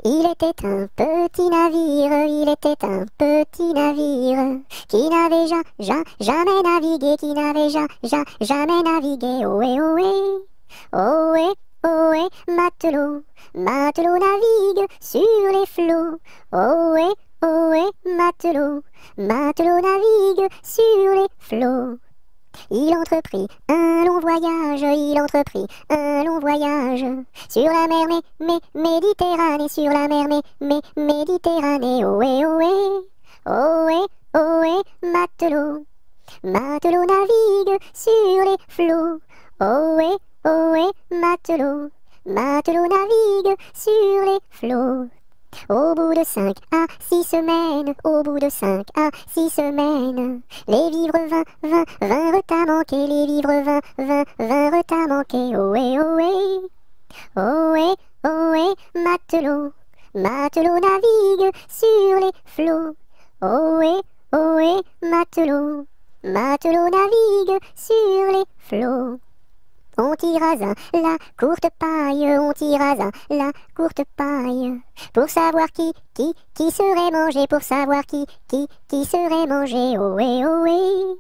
Il était un petit navire, il était un petit navire qui n'avait jamais navigué, qui n'avait jamais navigué. Ohé, ohé, ohé, ohé, matelot, matelot navigue sur les flots. Ohé, ohé, matelot, matelot navigue sur les flots. Il entreprit un long voyage, il entreprit un long voyage sur la mer Méditerranée, sur la mer Méditerranée. Ohé, ohé, ohé, ohé, matelot, matelot navigue sur les flots. Ohé, ohé, matelot, matelot navigue sur les flots. Au bout de 5 à 6 semaines, au bout de 5 à 6 semaines, les vivres vinrent à manquer, les vivres vinrent à manquer. Ohé, ohé, ohé, ohé, matelot, matelot navigue sur les flots. Ohé, ohé, matelot, matelot navigue sur les flots. On tira la courte paille, on tira la courte paille, pour savoir qui serait mangé, pour savoir qui serait mangé. Ohé, ohé,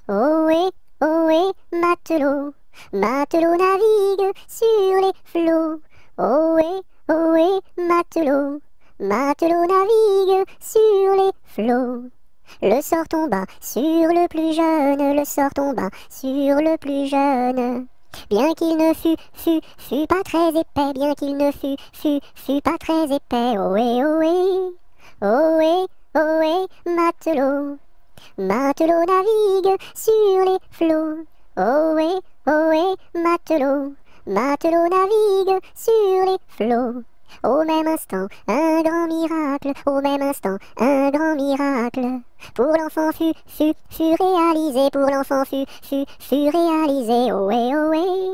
ohé, ohé, matelot, matelot navigue sur les flots. Ohé, ohé, matelot, matelot navigue sur les flots. Le sort tomba sur le plus jeune, le sort tomba sur le plus jeune. Bien qu'il ne fût pas très épais, bien qu'il ne fût pas très épais. Ohé, ohé, ohé, ohé, matelot, matelot navigue sur les flots. Ohé, ohé, matelot, matelot navigue sur les flots. Au même instant, un grand miracle, au même instant, un grand miracle. Pour l'enfant fut réalisé, pour l'enfant fut réalisé. Ohé, ohé,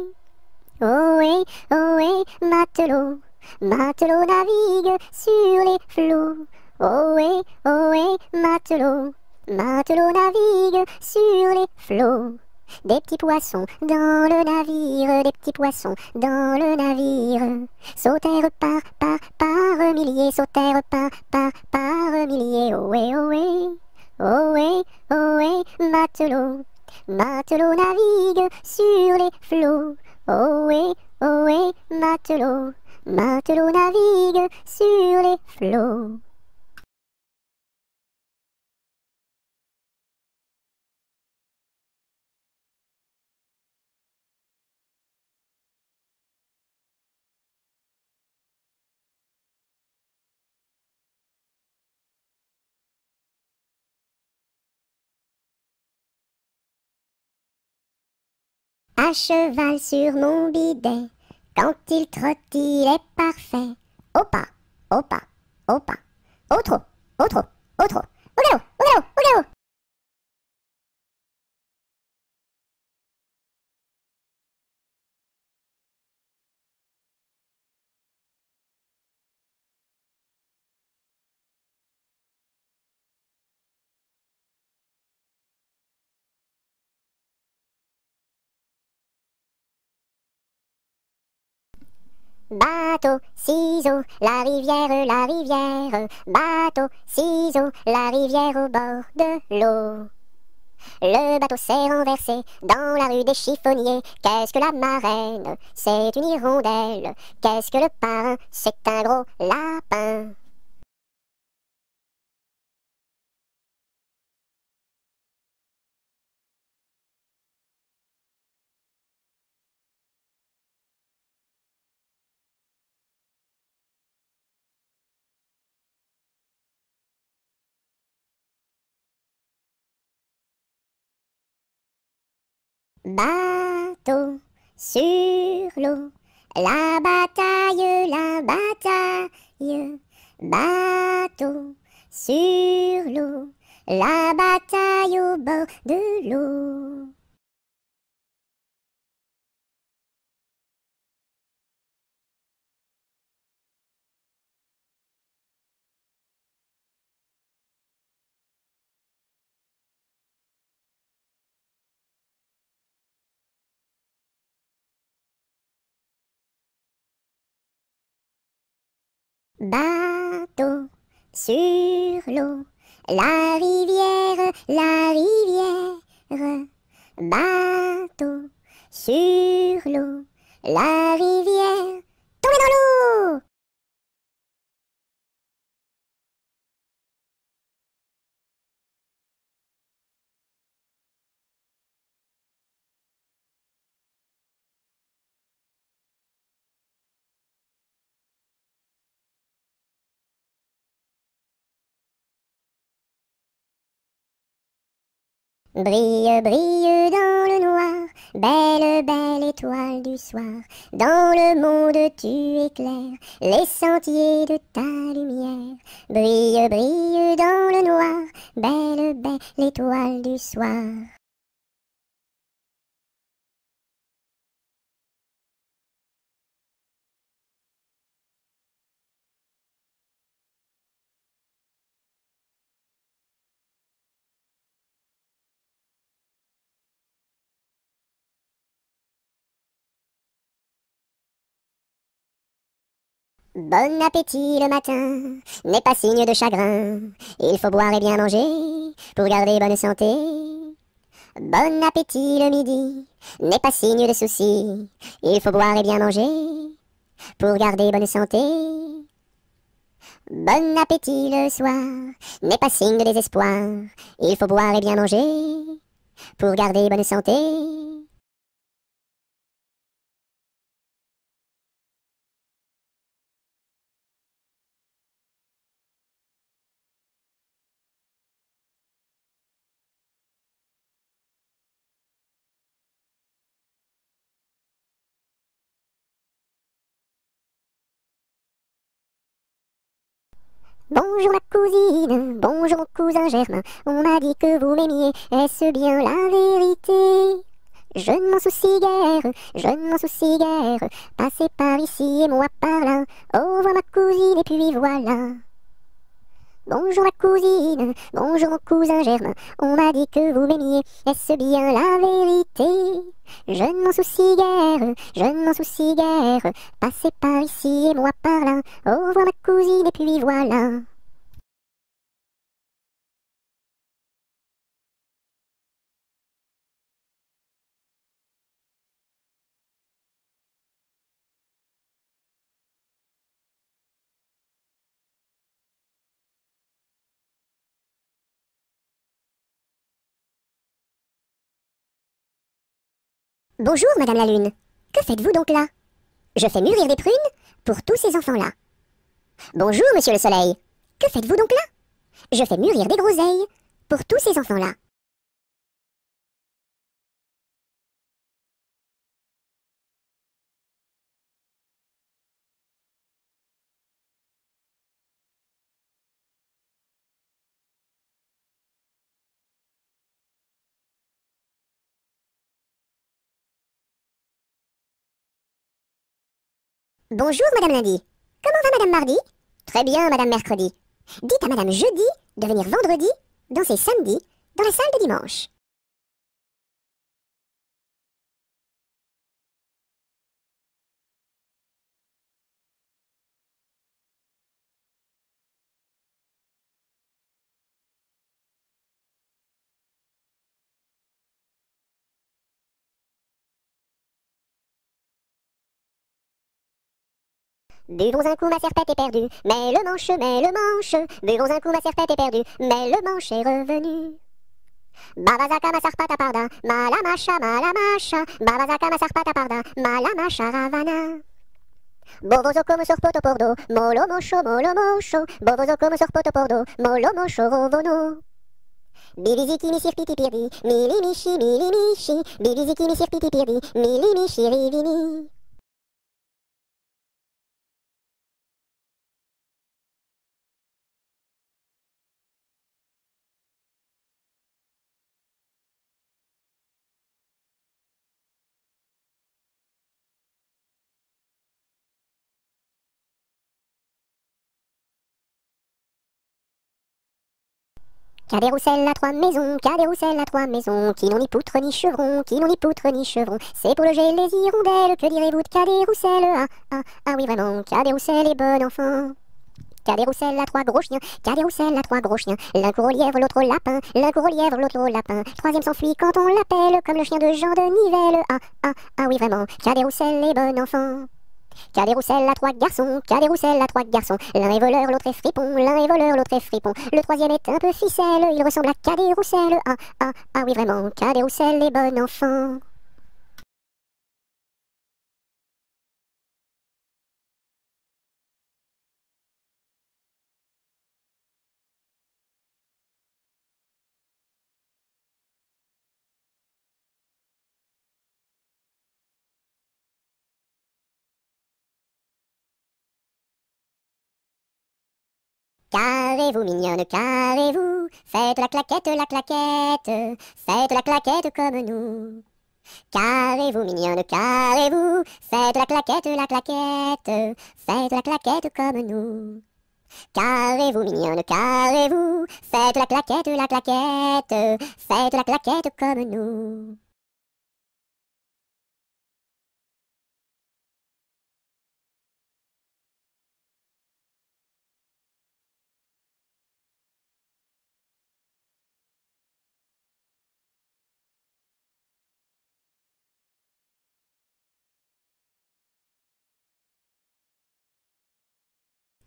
ohé, ohé, matelot, matelot navigue sur les flots. Ohé, ohé, matelot, matelot navigue sur les flots. Des petits poissons dans le navire, des petits poissons dans le navire, sautèrent par milliers, sautèrent par milliers. Ohé, ohé, ohé, ohé, matelot, matelot navigue sur les flots. Ohé, ohé, matelot, matelot navigue sur les flots. À cheval sur mon bidet, quand il trotte, il est parfait. Au pas, au pas, au pas, au trot, au trot, au trot, au galop, au galop, au galop. Bateau, ciseaux, la rivière, bateau, ciseaux, la rivière au bord de l'eau. Le bateau s'est renversé dans la rue des chiffonniers. Qu'est-ce que la marraine? C'est une hirondelle. Qu'est-ce que le parrain? C'est un gros lapin. Bateau sur l'eau, la bataille, la bataille. Bateau sur l'eau, la bataille au bord de l'eau. Bateau sur l'eau, la rivière, la rivière. Bateau sur l'eau, la rivière. Tombez dans l'eau! Brille, brille dans le noir, belle, belle étoile du soir. Dans le monde tu éclaires les sentiers de ta lumière. Brille, brille dans le noir, belle, belle étoile du soir. Bon appétit le matin n'est pas signe de chagrin. Il faut boire et bien manger pour garder bonne santé. Bon appétit le midi n'est pas signe de souci. Il faut boire et bien manger pour garder bonne santé. Bon appétit le soir n'est pas signe de désespoir. Il faut boire et bien manger pour garder bonne santé. Bonjour ma cousine, bonjour mon cousin Germain, on m'a dit que vous m'aimiez, est-ce bien la vérité? Je ne m'en soucie guère, je ne m'en soucie guère, passez par ici et moi par là, au revoir ma cousine et puis voilà. Bonjour ma cousine, bonjour mon cousin Germain, on m'a dit que vous m'aimiez, est-ce bien la vérité? Je ne m'en soucie guère, je ne m'en soucie guère, passez par ici et moi par là, au revoir ma cousine et puis voilà. Bonjour Madame la Lune, que faites-vous donc là? Je fais mûrir des prunes pour tous ces enfants-là. Bonjour Monsieur le Soleil, que faites-vous donc là? Je fais mûrir des groseilles pour tous ces enfants-là. Bonjour Madame Lundi, comment va Madame Mardi? Très bien Madame Mercredi. Dites à Madame Jeudi de venir vendredi, danser samedi, dans la salle de dimanche. Buvons un coup, ma serpette est perdue, mais le manche, mais le manche. Buvons un coup, ma serpette est perdue, mais le manche est revenu. Babazaka ma sarpata parda, malamasha, malamasha. Babazaka ma sarpata parda, malamasha ravana. Bovozoko me sorpoto pordo, molo mocho, Bovozoko me sorpoto pordo, molo mocho rovono. Bibiziki mi sirpiti pirdi, mili mishi, Bibiziki mi sirpiti pirdi, mili mishi rivini. Cadet-Roussel a trois maisons, Cadet-Roussel a trois maisons, qui n'ont ni poutre ni chevron, qui n'ont ni poutre ni chevron. C'est pour loger les hirondelles, que direz-vous de Cadet-Roussel? Ah oui vraiment, Cadet-Roussel est bon enfant. Cadet-Roussel a 3 gros chiens, Cadet-Roussel a 3 gros chiens. L'un court au lièvre, l'autre au lapin, l'un court au lièvre, l'autre au lapin. Troisième s'enfuit quand on l'appelle, comme le chien de Jean de Nivelle. Ah, ah, ah oui vraiment, Cadet-Roussel est bon enfant. Cadet-Roussel a 3 garçons, Cadet-Roussel a 3 garçons. L'un est voleur, l'autre est fripon, l'un est voleur, l'autre est fripon. Le troisième est un peu ficelle, il ressemble à Cadet-Roussel. Ah, ah, ah oui vraiment, Cadet-Roussel est bon enfant. Carrez-vous mignonne, carrez-vous, faites la claquette, faites la claquette comme nous. Carrez-vous mignonne, carrez-vous, faites la claquette, faites la claquette comme nous. Carrez-vous mignonne, carrez-vous, faites la claquette, faites la claquette comme nous.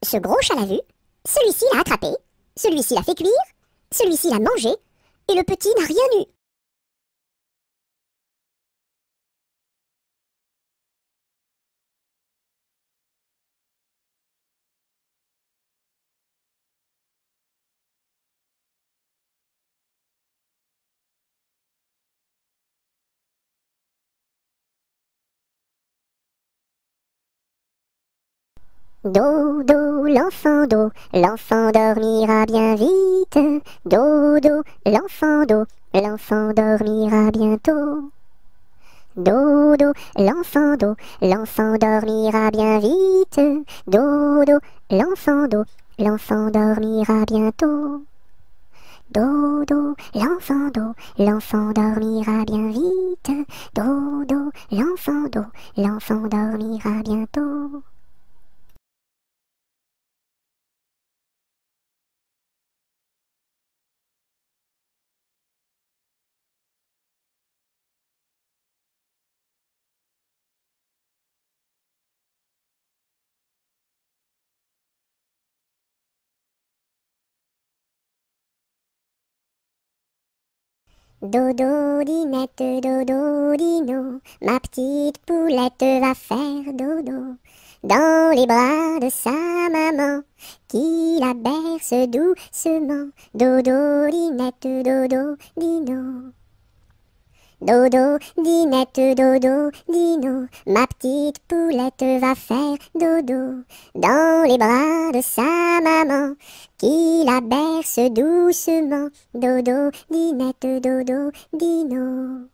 Ce gros chat l'a vu, celui-ci l'a attrapé, celui-ci l'a fait cuire, celui-ci l'a mangé, et le petit n'a rien eu. Dodo, l'enfant dormira bien vite. Dodo, l'enfant dormira bientôt. Dodo, l'enfant dormira bien vite. Dodo, l'enfant dormira bientôt. Dodo, l'enfant dormira bien vite. Dodo, l'enfant dormira bientôt. Dodo, dinette, dodo, dino, ma petite poulette va faire dodo dans les bras de sa maman, qui la berce doucement. Dodo, dinette, dodo, dino. Dodo, dinette, dodo, dino, ma petite poulette va faire dodo dans les bras de sa maman, qui la berce doucement. Dodo, dinette, dodo, dino.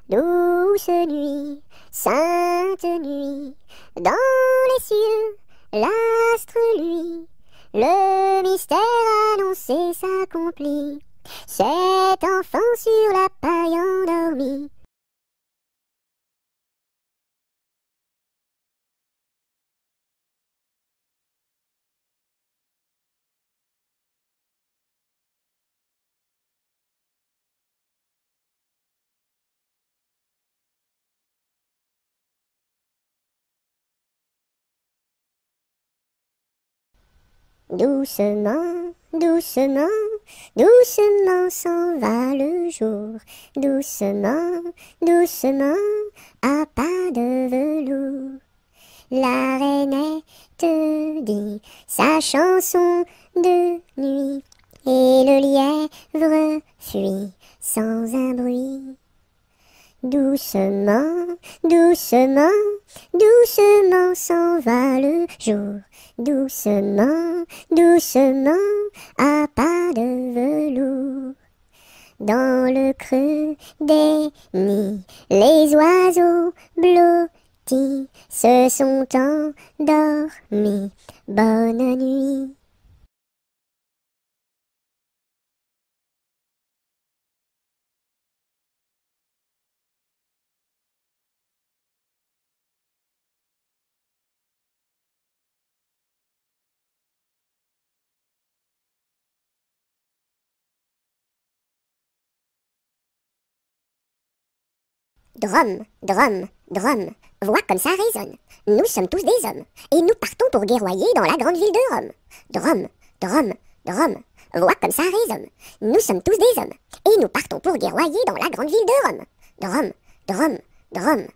Douce nuit, sainte nuit, dans les cieux, l'astre lui, le mystère annoncé s'accomplit. Cet enfant sur la paille endormi. Doucement, doucement, doucement s'en va le jour. Doucement, doucement, à pas de velours. La rainette dit sa chanson de nuit, et le lièvre fuit sans un bruit. Doucement, doucement, doucement s'en va le jour. Doucement, doucement, à pas de velours. Dans le creux des nids, les oiseaux blottis se sont endormis. Bonne nuit. Drum, drum, drum, voix comme ça résonne. Nous sommes tous des hommes, et nous partons pour guerroyer dans la grande ville de Rome. Drum, drum, drum, voix comme ça résonne. Nous sommes tous des hommes, et nous partons pour guerroyer dans la grande ville de Rome. Drum, drum, drum.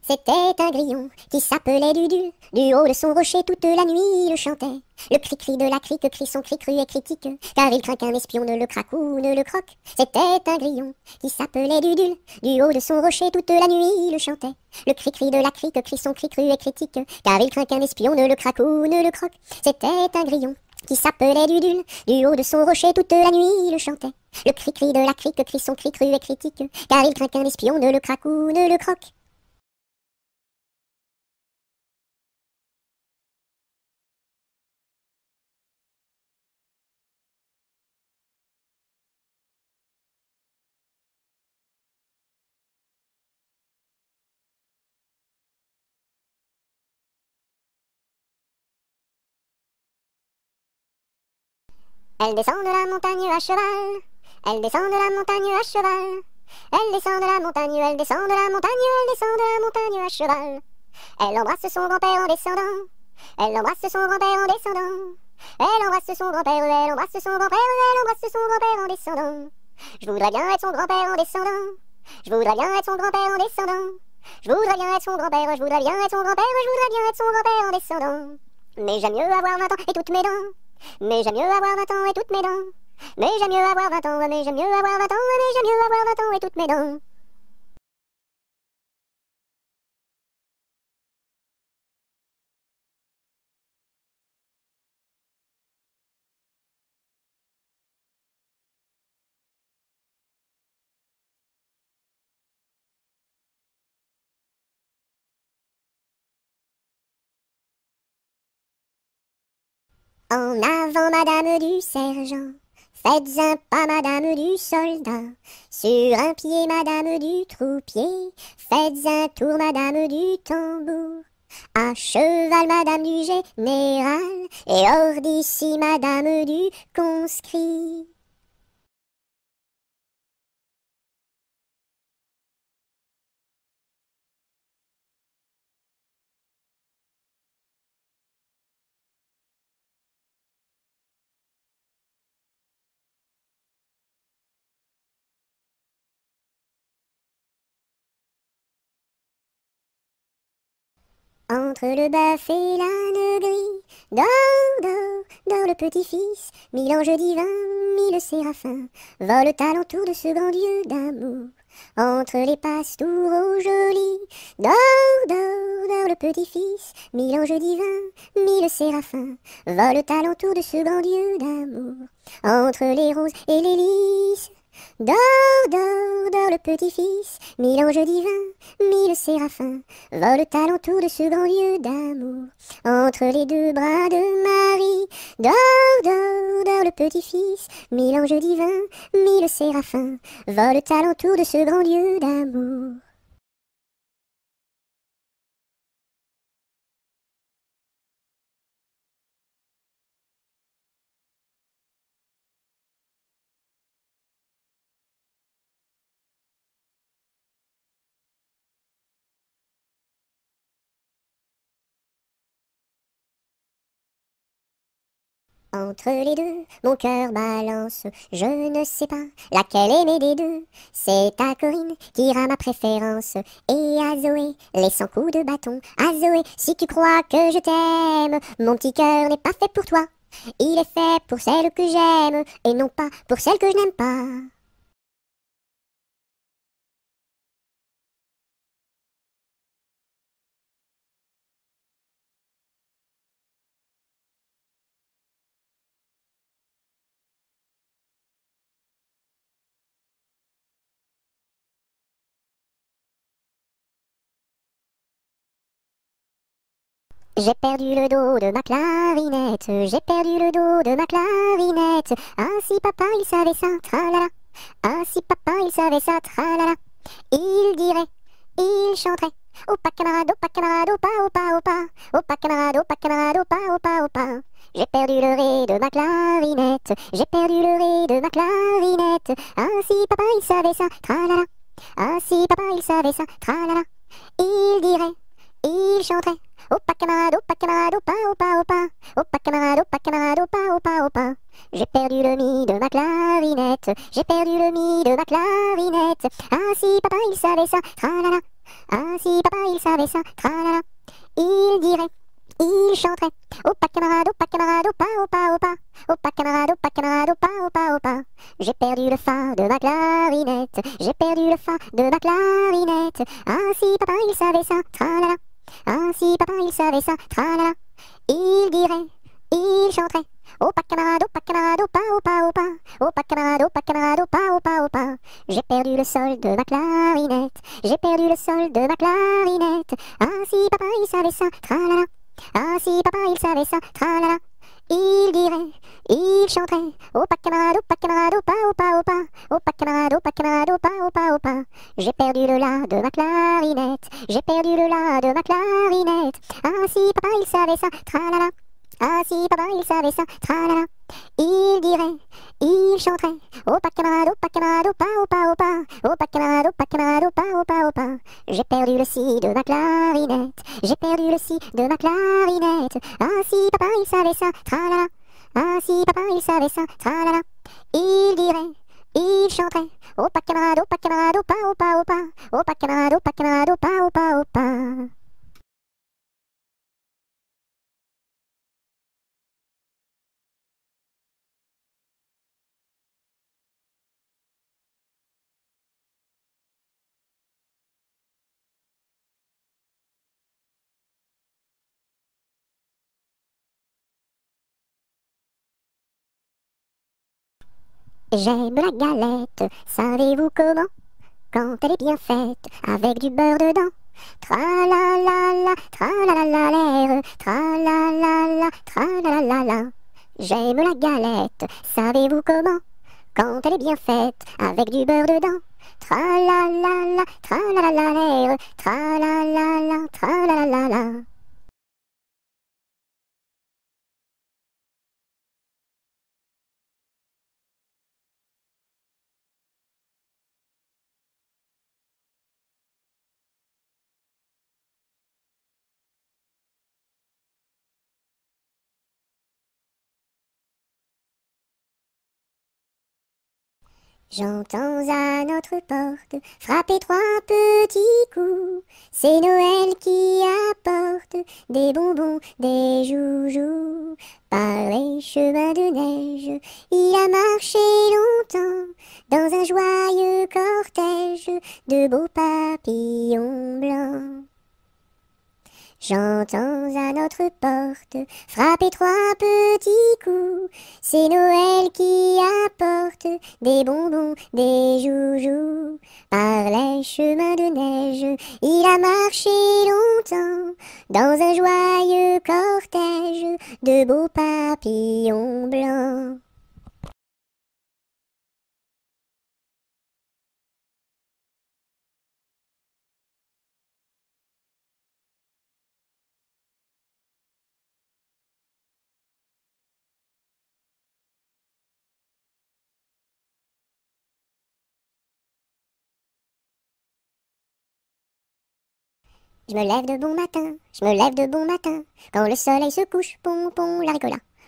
C'était un grillon qui s'appelait Dudule. Du haut de son rocher toute la nuit il le chantait. Le cri-cri de la crique crie son cri cru et critique, car il craint qu'un espion ne le craque ou ne le croque. C'était un grillon qui s'appelait Dudule. Du haut de son rocher toute la nuit il le chantait. Le cri-cri de la crique crie son cri cru et critique, car il craint qu'un espion ne le craque ou ne le croque. C'était un grillon qui s'appelait Dudule. Du haut de son rocher toute la nuit il le chantait. Le cri-cri de la crique crie son cri cru et critique, car il craint qu'un espion ne le craque ou ne le croque. Elle descend de la montagne à cheval. Elle descend de la montagne à cheval. Elle descend de la montagne, elle descend de la montagne, elle descend de la montagne à cheval. Elle embrasse son grand-père en descendant. Elle embrasse son grand-père en descendant. Elle embrasse son grand-père, elle embrasse son grand-père, elle embrasse son grand-père en descendant. Je voudrais bien être son grand-père en descendant. Je voudrais bien être son grand-père en descendant. Je voudrais bien être son grand-père, je voudrais bien être son grand-père, je voudrais bien être son grand-père en descendant. Mais j'aime mieux avoir 20 ans et toutes mes dents. Mais j'aime mieux avoir 20 ans et toutes mes dents. Mais j'aime mieux avoir 20 ans, mais j'aime mieux avoir 20 ans, mais j'aime mieux avoir 20 ans et toutes mes dents. En avant, madame du sergent, faites un pas, madame du soldat. Sur un pied, madame du troupier, faites un tour, madame du tambour. À cheval, madame du général, et hors d'ici, madame du conscrit. Entre le bœuf et l'âne gris, dors, dors, dors le petit-fils, mille anges divins, mille séraphins, volent alentour de ce grand Dieu d'amour. Entre les pastours aux jolis, dors, dors, dors le petit-fils, mille anges divins, mille séraphins, volent alentour de ce grand Dieu d'amour. Entre les roses et les lys, dors, dors, dors le petit-fils, mille anges divins, mille séraphins, volent alentour de ce grand Dieu d'amour. Entre les deux bras de Marie, dors, dors, dors le petit-fils, mille anges divins, mille séraphins, volent alentour de ce grand Dieu d'amour. Entre les deux, mon cœur balance, je ne sais pas laquelle aimer des deux. C'est à Corinne qu'ira ma préférence, et à Zoé les 100 coups de bâton. À Zoé, si tu crois que je t'aime, mon petit cœur n'est pas fait pour toi. Il est fait pour celle que j'aime, et non pas pour celle que je n'aime pas. J'ai perdu le dos de ma clarinette, j'ai perdu le dos de ma clarinette. Ah si papa il savait ça, tralala. Ah si papa il savait ça, tralala. Il dirait, il chanterait. Opa camarade, opa, opa, opa. Opa camarade, opa, opa, opa. J'ai perdu le ré de ma clarinette, j'ai perdu le ré de ma clarinette. Ah si papa il savait ça, tralala. Ah si papa il savait ça, tralala. Il dirait, il chanterait. Opa camarade, opa, opa, opa. Opa camarade, opa, opa, opa. J'ai perdu le mi de ma clarinette, j'ai perdu le mi de ma clarinette. Ah si papa il savait ça, tralala. Ah si papa il savait ça, tralala. Il dirait, il chanterait. Opa camarade, opa, opa, opa. Opa camarade, opa, opa, opa. J'ai perdu le fa de ma clarinette, j'ai perdu le fa de ma clarinette. Ah si papa il savait ça, tralala. Ah si papa il savait ça, tralala. Il dirait, il chanterait. Opa camarade, opa, opa, opa. Opa camarade, opa, opa, opa. J'ai perdu le sol de ma clarinette, j'ai perdu le sol de ma clarinette. Ah si papa il savait ça, tralala. Ah si papa il savait ça, tralala. Il dirait, il chanterait. Opa camarade, opa, opa, opa. Opa camarade, opa, opa. J'ai perdu le la de ma clarinette, j'ai perdu le la de ma clarinette. Ah si papa il savait ça, tralala. Ah si papa il savait ça, tralala. Il dirait, il chanterait. Opa camarade, opa, opa, opa. Opa camarade, opa, opa. J'ai perdu le si de ma clarinette, j'ai perdu le si de ma clarinette. Ah si papa il savait ça, tralala. Ah si papa il savait ça, tralala. Il dirait, il chanterait. Opa camarade, opa, opa, opa. Opa camarade, opa, opa, opa. J'aime la galette, savez-vous comment? Quand elle est bien faite, avec du beurre dedans. Tra-la-la-la, tra-la-la-la-l'air, tra-la-la-la, tra-la-la-la-la. J'aime la galette, savez-vous comment? Quand elle est bien faite, avec du beurre dedans. Tra-la-la-la, tra-la-la-la-l'air, tra-la-la-la, tra-la-la-la-la. J'entends à notre porte frapper trois petits coups. C'est Noël qui apporte des bonbons, des joujoux. Par les chemins de neige, il a marché longtemps dans un joyeux cortège de beaux papillons blancs. J'entends à notre porte frapper trois petits coups. C'est Noël qui apporte des bonbons, des joujoux. Par les chemins de neige, il a marché longtemps dans un joyeux cortège de beaux papillons blancs. Je me lève de bon matin, je me lève de bon matin, quand le soleil se couche, pom pom la ricola.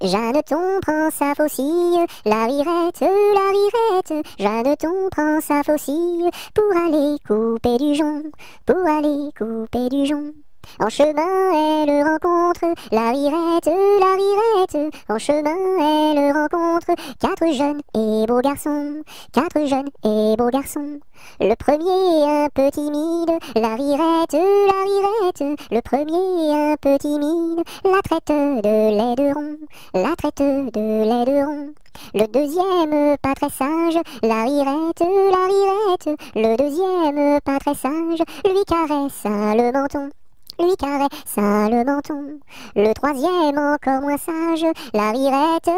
Jeanneton prend sa faucille, la rirette, Jeanneton prend sa faucille pour aller couper du jonc, pour aller couper du jonc. En chemin, elle rencontre la rirette, En chemin, elle rencontre quatre jeunes et beaux garçons, quatre jeunes et beaux garçons. Le premier un peu timide, la rirette, Le premier un peu timide, la traite de l'aideron, la traite de l'aideron. Le deuxième pas très sage, la rirette, Le deuxième pas très sage, lui caresse le menton, lui caresse le menton. Le troisième encore moins sage, la rirette,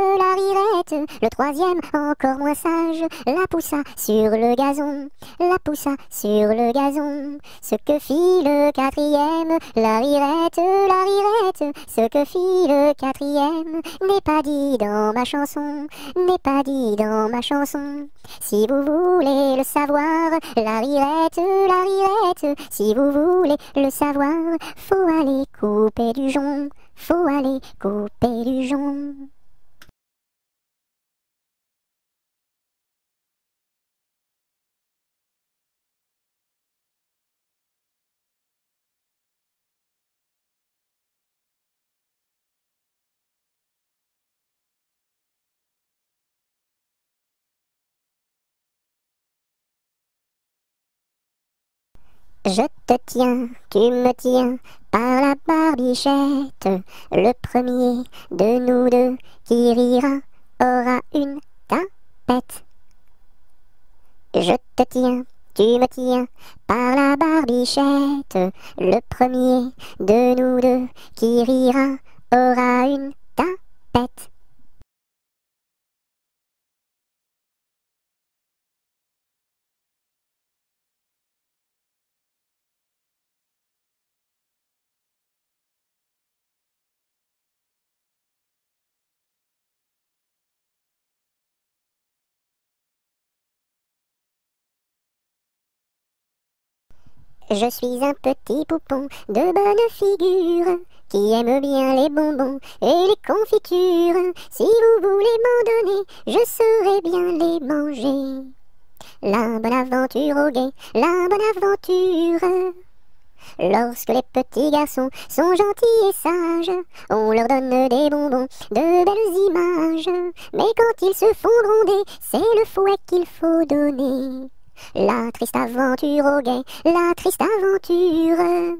Le troisième encore moins sage, la poussa sur le gazon, la poussa sur le gazon. Ce que fit le quatrième, la rirette, Ce que fit le quatrième n'est pas dit dans ma chanson, n'est pas dit dans ma chanson. Si vous voulez le savoir, la rirette, Si vous voulez le savoir, faut aller couper du jonc, faut aller couper du jonc. Je te tiens, tu me tiens par la barbichette. Le premier de nous deux qui rira aura une tapette. Je te tiens, tu me tiens par la barbichette. Le premier de nous deux qui rira aura une tapette. Je suis un petit poupon de bonne figure qui aime bien les bonbons et les confitures. Si vous voulez m'en donner, je saurai bien les manger. La bonne aventure au guet, la bonne aventure. Lorsque les petits garçons sont gentils et sages, on leur donne des bonbons, de belles images. Mais quand ils se font gronder, c'est le fouet qu'il faut donner. La triste aventure au guet, la triste aventure.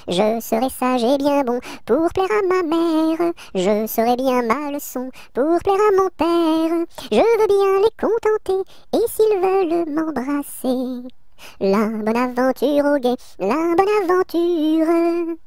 Je serai sage et bien bon pour plaire à ma mère. Je serai bien ma leçon pour plaire à mon père. Je veux bien les contenter et s'ils veulent m'embrasser. La bonne aventure au guet, la bonne aventure.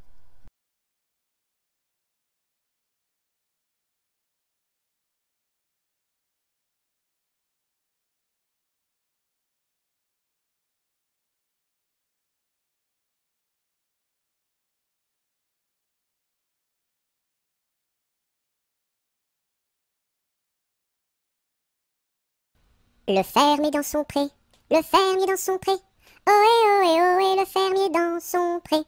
Le fermier dans son pré, le fermier dans son pré. Ohé, ohé, ohé, le fermier dans son pré.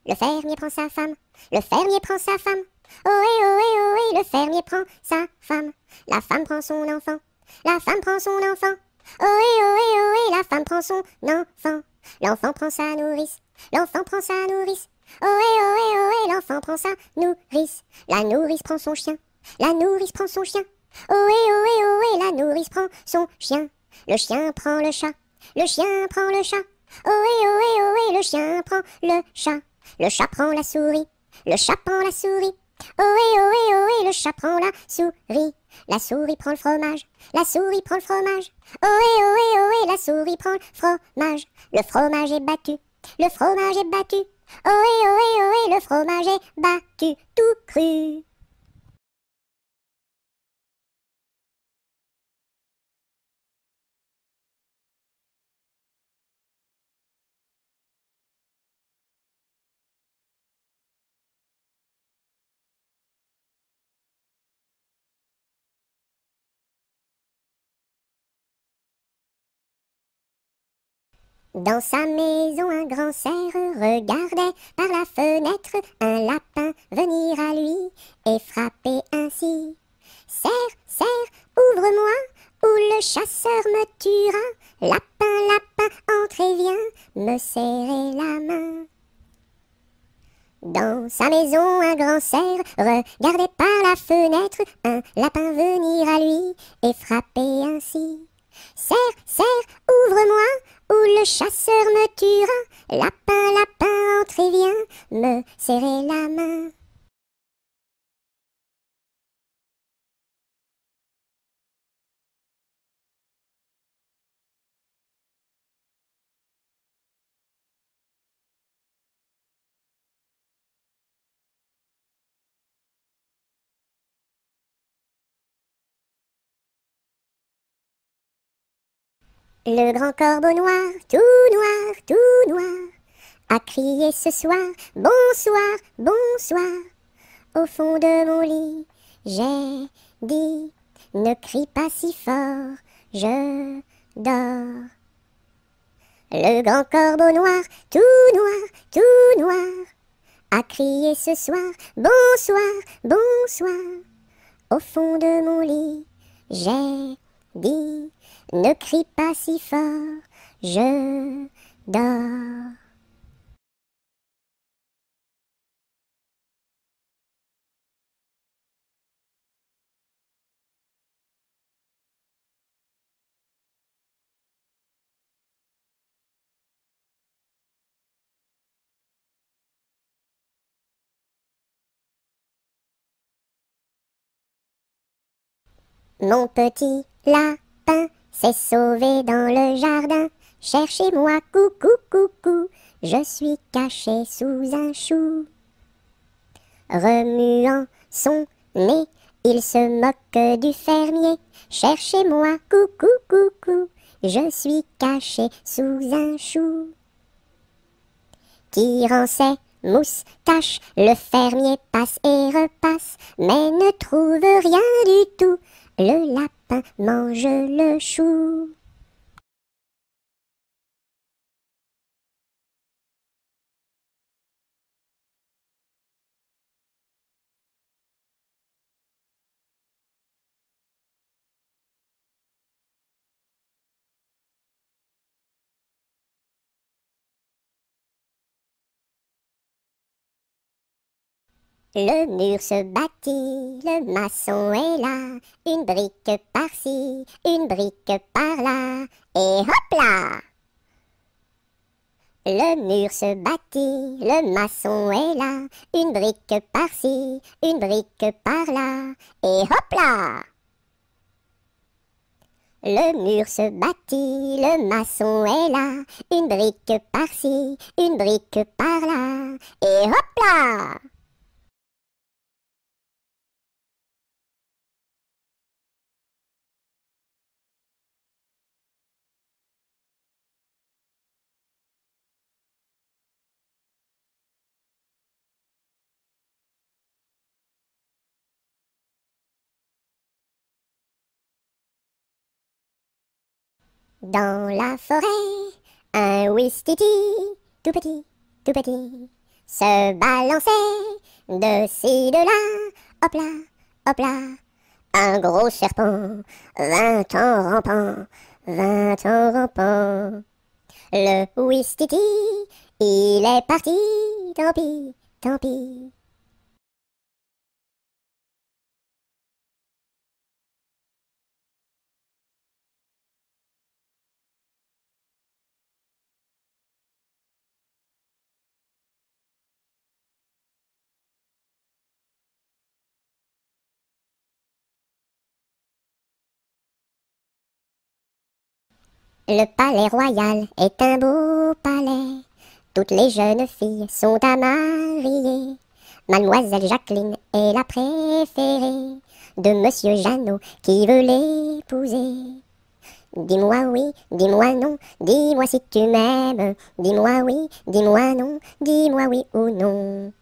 Le fermier prend sa femme, le fermier prend sa femme. Ohé, ohé, ohé, le fermier prend sa femme. La femme prend son enfant, la femme prend son enfant. Ohé, ohé, ohé, la femme prend son enfant. L'enfant prend sa nourrice, l'enfant prend sa nourrice. Ohé, ohé, ohé, l'enfant prend sa nourrice. La nourrice prend son chien, la nourrice prend son chien. Ohé, ohé, ohé, la nourrice prend son chien. Le chien prend le chat, le chien prend le chat. Ohé, ohé, ohé, le chien prend le chat. Le chat prend la souris, le chat prend la souris. Ohé, ohé, ohé, le chat prend la souris. La souris prend le fromage, la souris prend le fromage. Ohé, ohé, ohé, la souris prend le fromage. Le fromage est battu, le fromage est battu. Ohé, ohé, ohé, le fromage est battu, tout cru. Dans sa maison, un grand cerf regardait par la fenêtre un lapin venir à lui et frapper ainsi. Cerf, cerf, ouvre-moi, ou le chasseur me tuera. Lapin, lapin, entre et viens me serrer la main. Dans sa maison, un grand cerf regardait par la fenêtre un lapin venir à lui et frapper ainsi. Cerf, cerf, ouvre-moi, ou le chasseur me tuera. Lapin, lapin, entre et viens me serrer la main. Le grand corbeau noir, tout noir, a crié ce soir, bonsoir, bonsoir. Au fond de mon lit, j'ai dit, ne crie pas si fort, je dors. Le grand corbeau noir, tout noir, a crié ce soir, bonsoir, bonsoir. Au fond de mon lit, j'ai dit, ne crie pas si fort, je dors. Mon petit lapin s'est sauvé dans le jardin. Cherchez-moi, coucou, coucou, je suis caché sous un chou. Remuant son nez, il se moque du fermier. Cherchez-moi, coucou, coucou, je suis caché sous un chou. Tirant ses moustaches, le fermier passe et repasse, mais ne trouve rien du tout. Le lapin mange le chou. Le mur se bâtit, le maçon est là, une brique par-ci, une brique par-là, et hop là! Le mur se bâtit, le maçon est là, une brique par-ci, une brique par-là, et hop là! Le mur se bâtit, le maçon est là, une brique par-ci, une brique par-là, et hop là! Dans la forêt, un ouistiti, tout petit, se balançait de ci, de là, hop là. Un gros serpent vint en rampant, vint en rampant. Le ouistiti, il est parti, tant pis, tant pis. Le palais royal est un beau palais. Toutes les jeunes filles sont à marier. Mademoiselle Jacqueline est la préférée de Monsieur Jeannot qui veut l'épouser. Dis-moi oui, dis-moi non, dis-moi si tu m'aimes. Dis-moi oui, dis-moi non, dis-moi oui ou non.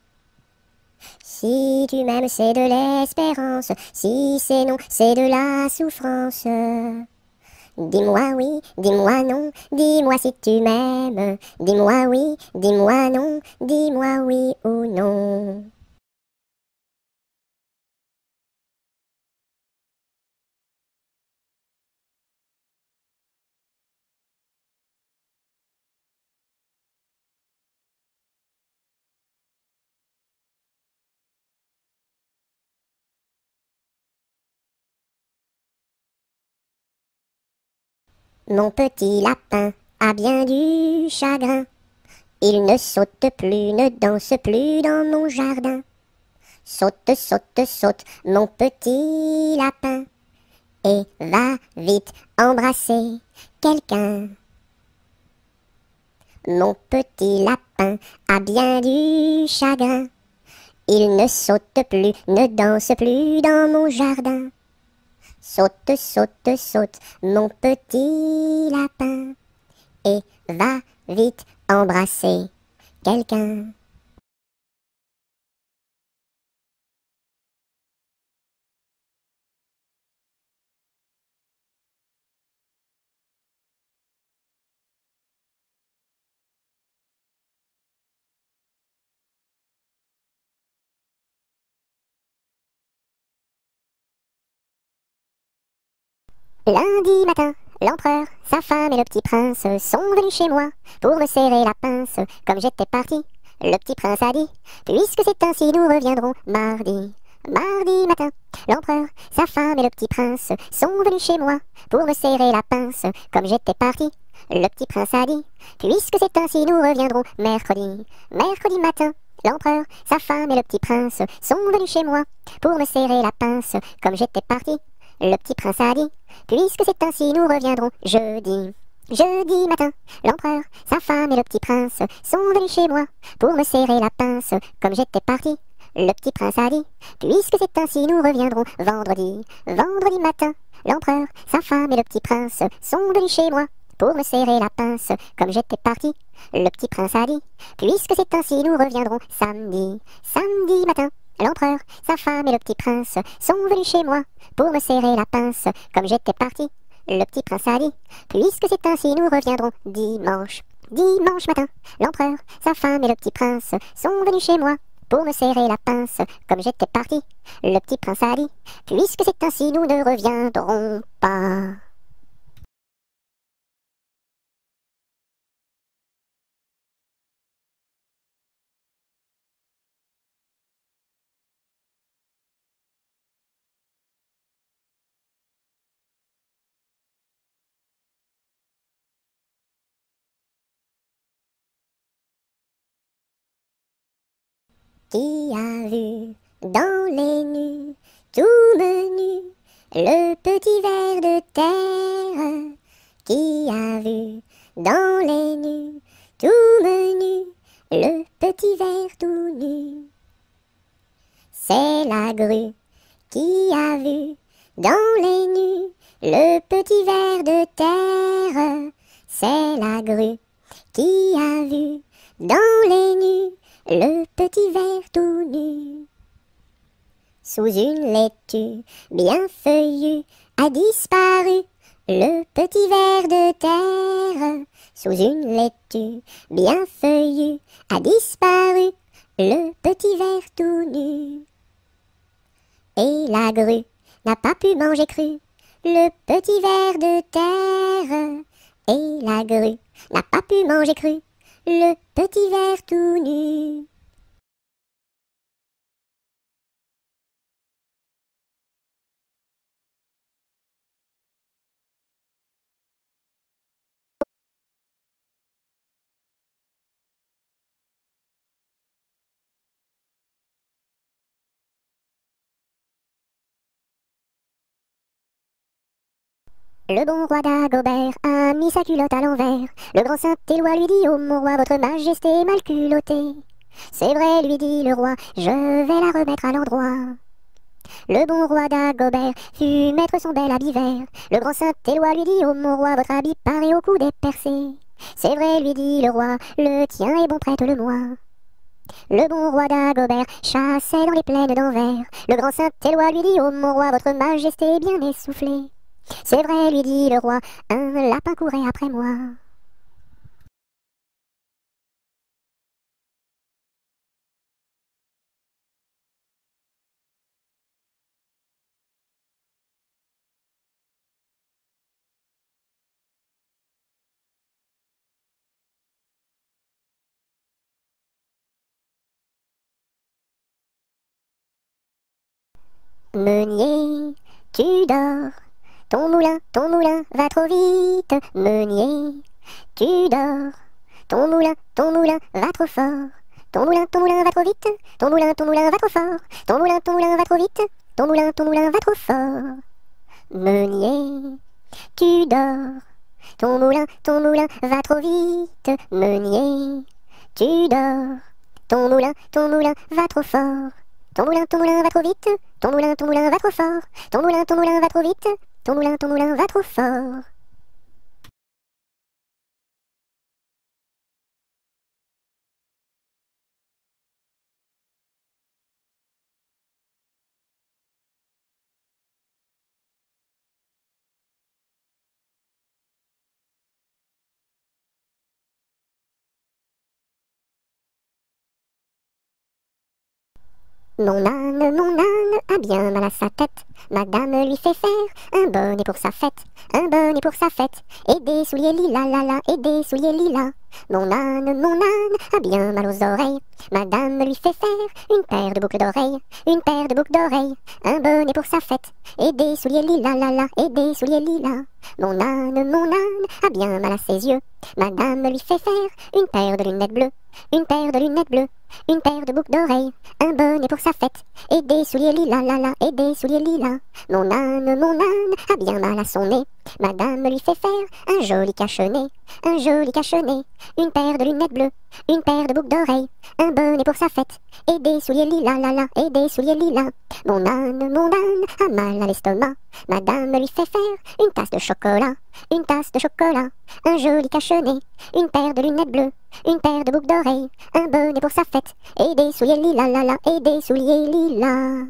Si tu m'aimes, c'est de l'espérance. Si c'est non, c'est de la souffrance. Dis-moi oui, dis-moi non, dis-moi si tu m'aimes. Dis-moi oui, dis-moi non, dis-moi oui ou non. Mon petit lapin a bien du chagrin. Il ne saute plus, ne danse plus dans mon jardin. Saute, saute, saute, mon petit lapin, et va vite embrasser quelqu'un. Mon petit lapin a bien du chagrin. Il ne saute plus, ne danse plus dans mon jardin. Saute, saute, saute, mon petit lapin, et va vite embrasser quelqu'un. Lundi matin, l'empereur, sa femme et le petit prince sont venus chez moi pour me serrer la pince. Comme j'étais parti, le petit prince a dit: puisque c'est ainsi, nous reviendrons mardi. Mardi matin, l'empereur, sa femme et le petit prince sont venus chez moi pour me serrer la pince. Comme j'étais parti, le petit prince a dit: puisque c'est ainsi, nous reviendrons mercredi. Mercredi matin, l'empereur, sa femme et le petit prince sont venus chez moi pour me serrer la pince. Comme j'étais parti, le petit prince a dit: puisque c'est ainsi, nous reviendrons jeudi. Jeudi matin, l'empereur, sa femme et le petit prince sont venus chez moi pour me serrer la pince. Comme j'étais parti, le petit prince a dit: puisque c'est ainsi, nous reviendrons vendredi. Vendredi matin, l'empereur, sa femme et le petit prince sont venus chez moi pour me serrer la pince. Comme j'étais parti, le petit prince a dit: puisque c'est ainsi, nous reviendrons samedi. Samedi matin, l'empereur, sa femme et le petit prince sont venus chez moi pour me serrer la pince. Comme j'étais parti, le petit prince a dit: puisque c'est ainsi, nous reviendrons dimanche. Dimanche matin, l'empereur, sa femme et le petit prince sont venus chez moi pour me serrer la pince. Comme j'étais parti, le petit prince a dit: puisque c'est ainsi, nous ne reviendrons pas. Qui a vu dans les nues, tout menu, le petit ver de terre? Qui a vu dans les nues, tout menu, le petit ver tout nu? C'est la grue qui a vu dans les nues, le petit ver de terre. C'est la grue qui a vu dans les nues, le petit ver tout nu. Sous une laitue bien feuillue a disparu le petit ver de terre. Sous une laitue bien feuillue a disparu le petit ver tout nu. Et la grue n'a pas pu manger cru le petit ver de terre. Et la grue n'a pas pu manger cru le petit ver tout nu. Le bon roi Dagobert a mis sa culotte à l'envers. Le grand Saint-Éloi lui dit: oh mon roi, votre majesté est mal culottée. C'est vrai, lui dit le roi, je vais la remettre à l'endroit. Le bon roi Dagobert fut mettre son bel habit vert. Le grand Saint-Éloi lui dit: oh mon roi, votre habit paraît au cou dépercé. C'est vrai, lui dit le roi, le tien est bon, prête-le-moi. Le bon roi Dagobert chassait dans les plaines d'Anvers. Le grand Saint-Éloi lui dit: oh mon roi, votre majesté est bien essoufflée. C'est vrai, lui dit le roi, un lapin courait après moi. Meunier, tu dors, ton moulin va trop vite. Meunier, tu dors, ton moulin va trop fort. Ton moulin va trop vite. Ton moulin va trop fort. Ton moulin va trop vite. Ton moulin va trop fort. Meunier, tu dors, ton moulin va trop vite. Meunier, tu dors, ton moulin va trop fort. Ton moulin va trop vite. Ton moulin va trop fort. Ton moulin va trop vite. Ton moulin va trop fort. Mon âne a bien mal à sa tête. Madame lui fait faire un bonnet pour sa fête, un bonnet pour sa fête, et des souliers lilas, la la, et des souliers lilas. Mon âne a bien mal aux oreilles. Madame lui fait faire une paire de boucles d'oreilles, une paire de boucles d'oreilles, un bonnet pour sa fête, et des souliers lilas, la la, et des souliers lilas. Mon âne a bien mal à ses yeux. Madame lui fait faire une paire de lunettes bleues, une paire de lunettes bleues, une paire de boucles d'oreilles, un bonnet pour sa fête, et des souliers lilas, la la, et des souliers lilas. Mon âne a bien mal à son nez. Madame lui fait faire un joli cache-nez, un joli cache-nez, une paire de lunettes bleues, une paire de boucles d'oreilles, un bonnet pour sa fête, et des souliers lilas, la la, et des souliers lilas. Mon âne a mal à l'estomac. Madame lui fait faire une tasse de chocolat, une tasse de chocolat, un joli cache-nez, une paire de lunettes bleues, une paire de boucles d'oreilles, un bonnet pour sa fête, et des souliers lilas, la la, et des souliers lilas.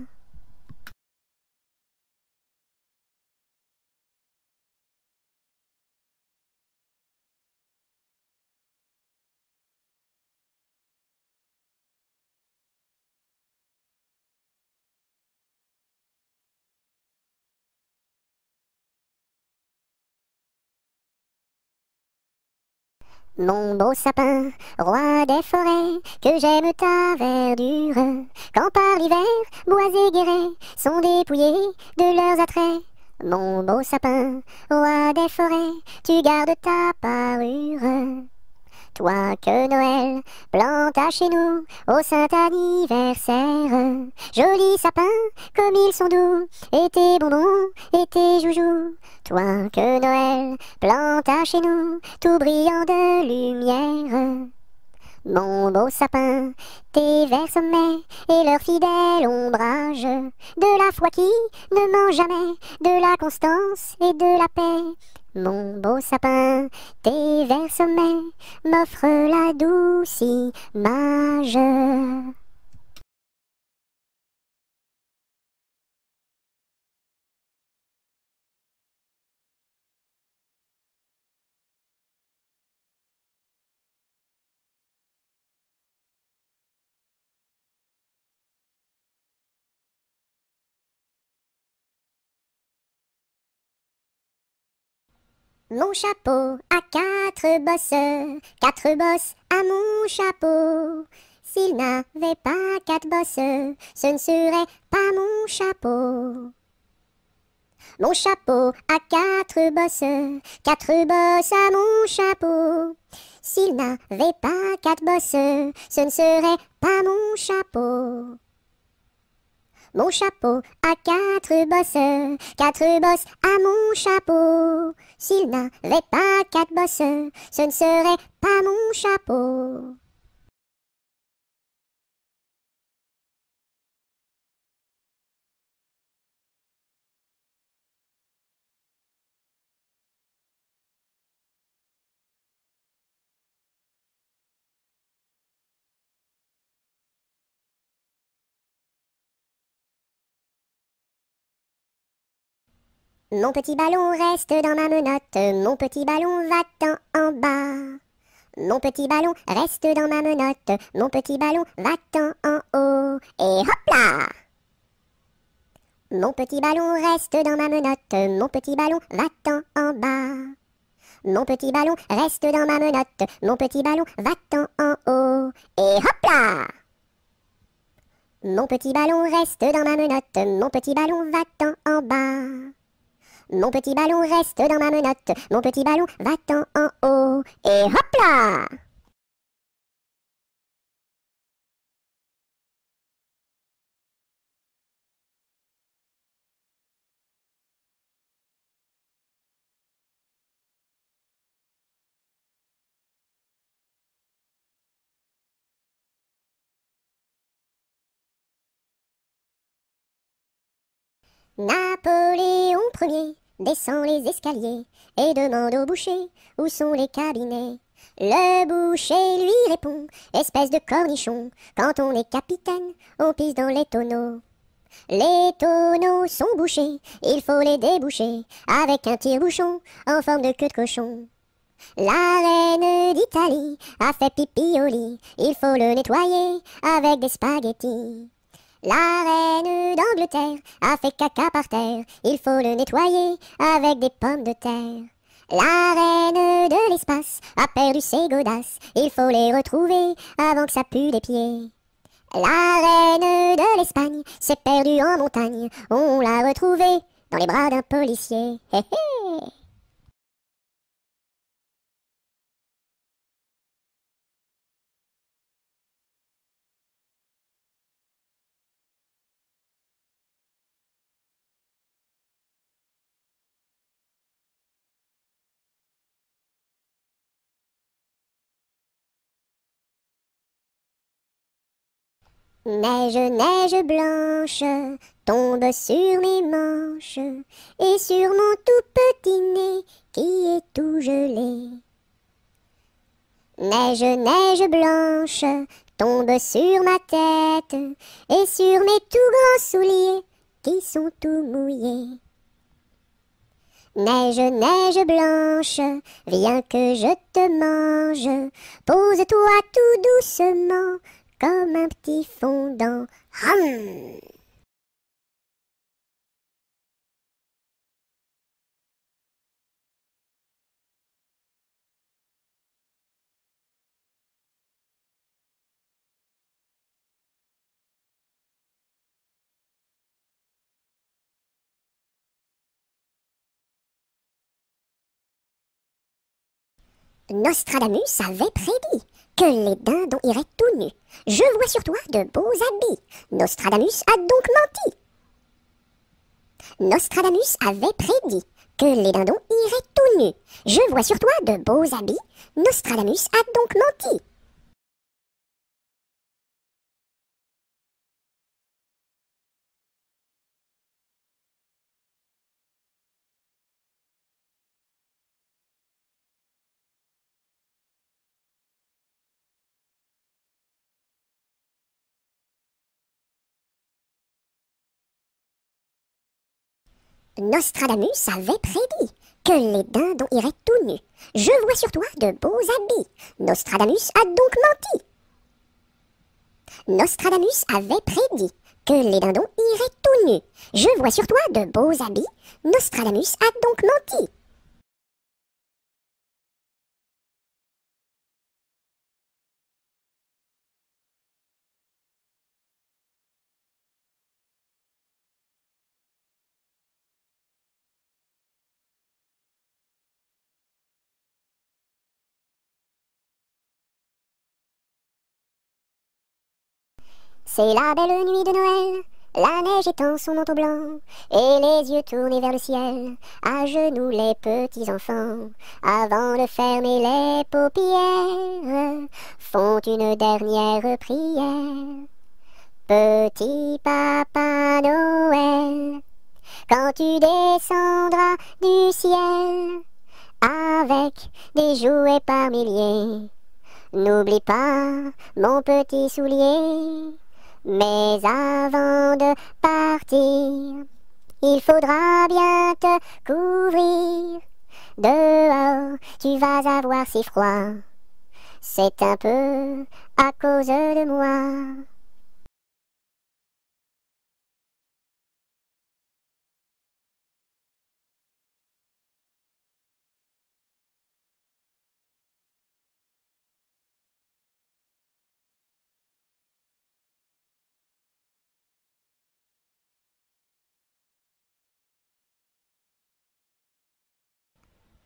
Mon beau sapin, roi des forêts, que j'aime ta verdure, quand par l'hiver, bois et guérets sont dépouillés de leurs attraits. Mon beau sapin, roi des forêts, tu gardes ta parure. Toi que Noël planta chez nous au saint anniversaire. Jolis sapins, comme ils sont doux, et tes bonbons, et tes joujoux. Toi que Noël planta chez nous, tout brillant de lumière. Mon beau sapin, tes verts sommets et leur fidèle ombrage, de la foi qui ne ment jamais, de la constance et de la paix. Mon beau sapin, tes verts sommets m'offrent la douce image. Mon chapeau a quatre bosses à mon chapeau. S'il n'avait pas quatre bosses, ce ne serait pas mon chapeau. Mon chapeau a quatre bosses à mon chapeau. S'il n'avait pas quatre bosses, ce ne serait pas mon chapeau. Mon chapeau a quatre bosses à mon chapeau. S'il n'avait pas quatre bosses, ce ne serait pas mon chapeau. Mon petit ballon reste dans ma menotte, mon petit ballon va-t'en en bas. Mon petit ballon reste dans ma menotte, mon petit ballon va-t'en en haut. Et hop là! Mon petit ballon reste dans ma menotte, mon petit ballon va-t'en en bas. Mon petit ballon reste dans ma menotte, mon petit ballon va-t'en en haut. Et hop là! Mon petit ballon reste dans ma menotte, mon petit ballon va-t'en en bas. Mon petit ballon reste dans ma menotte, mon petit ballon va-t'en en haut. Et hop là! Napoléon Ier descend les escaliers et demande au boucher où sont les cabinets. Le boucher lui répond, espèce de cornichon, quand on est capitaine, on pisse dans les tonneaux. Les tonneaux sont bouchés, il faut les déboucher avec un tire-bouchon en forme de queue de cochon. La reine d'Italie a fait pipi au lit, il faut le nettoyer avec des spaghettis. La reine d'Angleterre a fait caca par terre, il faut le nettoyer avec des pommes de terre. La reine de l'espace a perdu ses godasses, il faut les retrouver avant que ça pue des pieds. La reine de l'Espagne s'est perdue en montagne, on l'a retrouvée dans les bras d'un policier. Hé hé! Neige, neige blanche, tombe sur mes manches et sur mon tout petit nez qui est tout gelé. Neige, neige blanche, tombe sur ma tête et sur mes tout grands souliers qui sont tout mouillés. Neige, neige blanche, viens que je te mange, pose-toi tout doucement comme un petit fondant. Hum. Nostradamus avait prédit que les dindons iraient tout nus. Je vois sur toi de beaux habits. Nostradamus a donc menti. Nostradamus avait prédit que les dindons iraient tout nus. Je vois sur toi de beaux habits. Nostradamus a donc menti. Nostradamus avait prédit que les dindons iraient tout nus. Je vois sur toi de beaux habits. Nostradamus a donc menti. Nostradamus avait prédit que les dindons iraient tout nus. Je vois sur toi de beaux habits. Nostradamus a donc menti. C'est la belle nuit de Noël, la neige étend son manteau blanc, et les yeux tournés vers le ciel, à genoux les petits enfants, avant de fermer les paupières, font une dernière prière. Petit Papa Noël, quand tu descendras du ciel, avec des jouets par milliers, n'oublie pas mon petit soulier. Mais avant de partir, il faudra bien te couvrir. Dehors, tu vas avoir si froid. C'est un peu à cause de moi.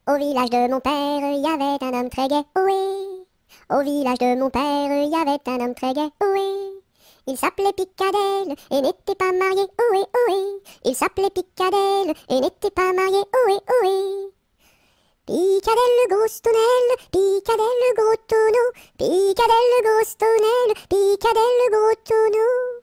Au village de mon père, il y avait un homme très gai, oui. Au village de mon père, il y avait un homme très gai, oui. Il s'appelait Picadelle et n'était pas marié, oui, oui. Il s'appelait Picadelle et n'était pas marié, oui, oui. Picadelle le gros tonnelle, Picadelle le gros tonneau, Picadelle le gros tonnelle, Picadelle le gros tonneau.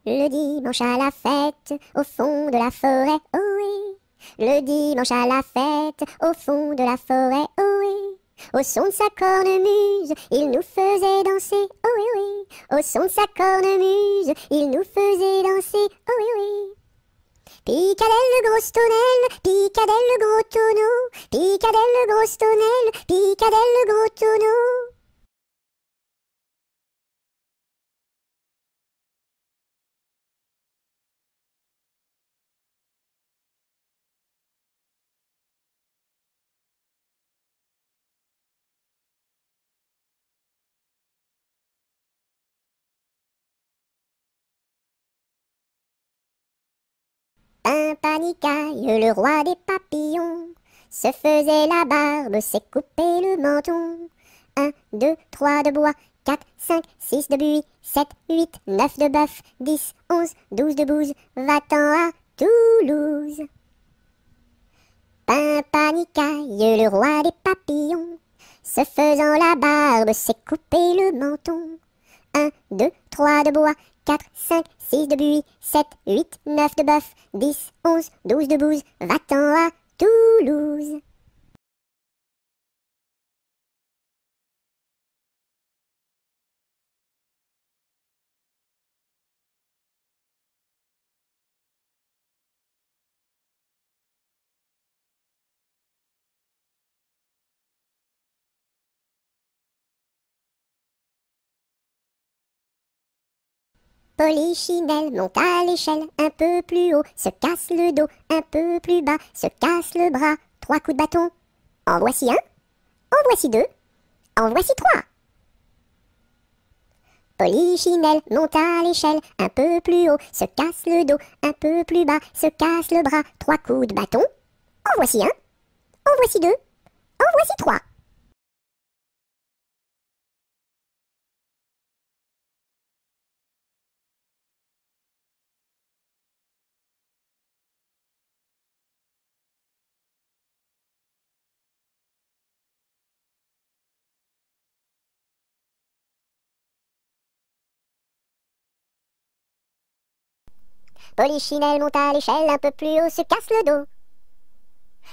Le dimanche à la fête, au fond de la forêt, oh oui. Le dimanche à la fête, au fond de la forêt, oh oui. Au son de sa cornemuse, il nous faisait danser, oh oui, oui. Au son de sa cornemuse, il nous faisait danser, oh oui, oui. Picadelle le gros tonnelle, Picadelle le gros tonneau, Picadelle le gros tonnelle, Picadelle le gros tonneau. Pimpanicaille, le roi des papillons, se faisait la barbe, s'est coupé le menton. 1, 2, 3 de bois, 4, 5, 6 de buis, 7, 8, 9 de bœuf, 10, 11, 12 de bouse, va-t'en à Toulouse. Pimpanicaille, le roi des papillons, se faisant la barbe, s'est coupé le menton. 1, 2, 3 de bois, 4, 5, 6 de buis, 7, 8, 9 de bœuf, 10, 11, 12 de bouse, va-t'en à Toulouse. Polichinelle monte à l'échelle, un peu plus haut, se casse le dos, un peu plus bas, se casse le bras, 3 coups de bâton. En voici un, en voici deux, en voici trois. Polichinelle monte à l'échelle, un peu plus haut, se casse le dos, un peu plus bas, se casse le bras, 3 coups de bâton. En voici un, en voici deux, en voici trois. Polichinelle monte à l'échelle, un peu plus haut, se casse le dos.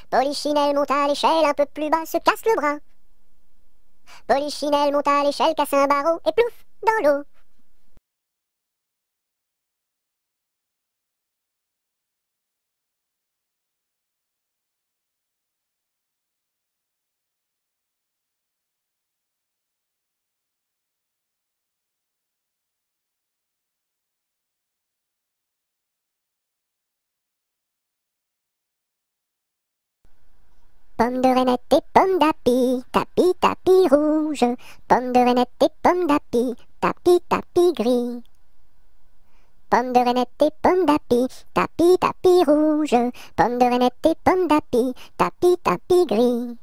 Polichinelle monte à l'échelle, un peu plus bas, se casse le bras. Polichinelle monte à l'échelle, casse un barreau et plouf, dans l'eau. Pomme de reinette et pomme d'api, tapis, tapis rouge. Pomme de reinette et pomme d'api, tapis, tapis gris. Pomme de reinette et pomme d'api, tapis, tapis rouge. Pomme de reinette et pomme d'api, tapis, tapis gris.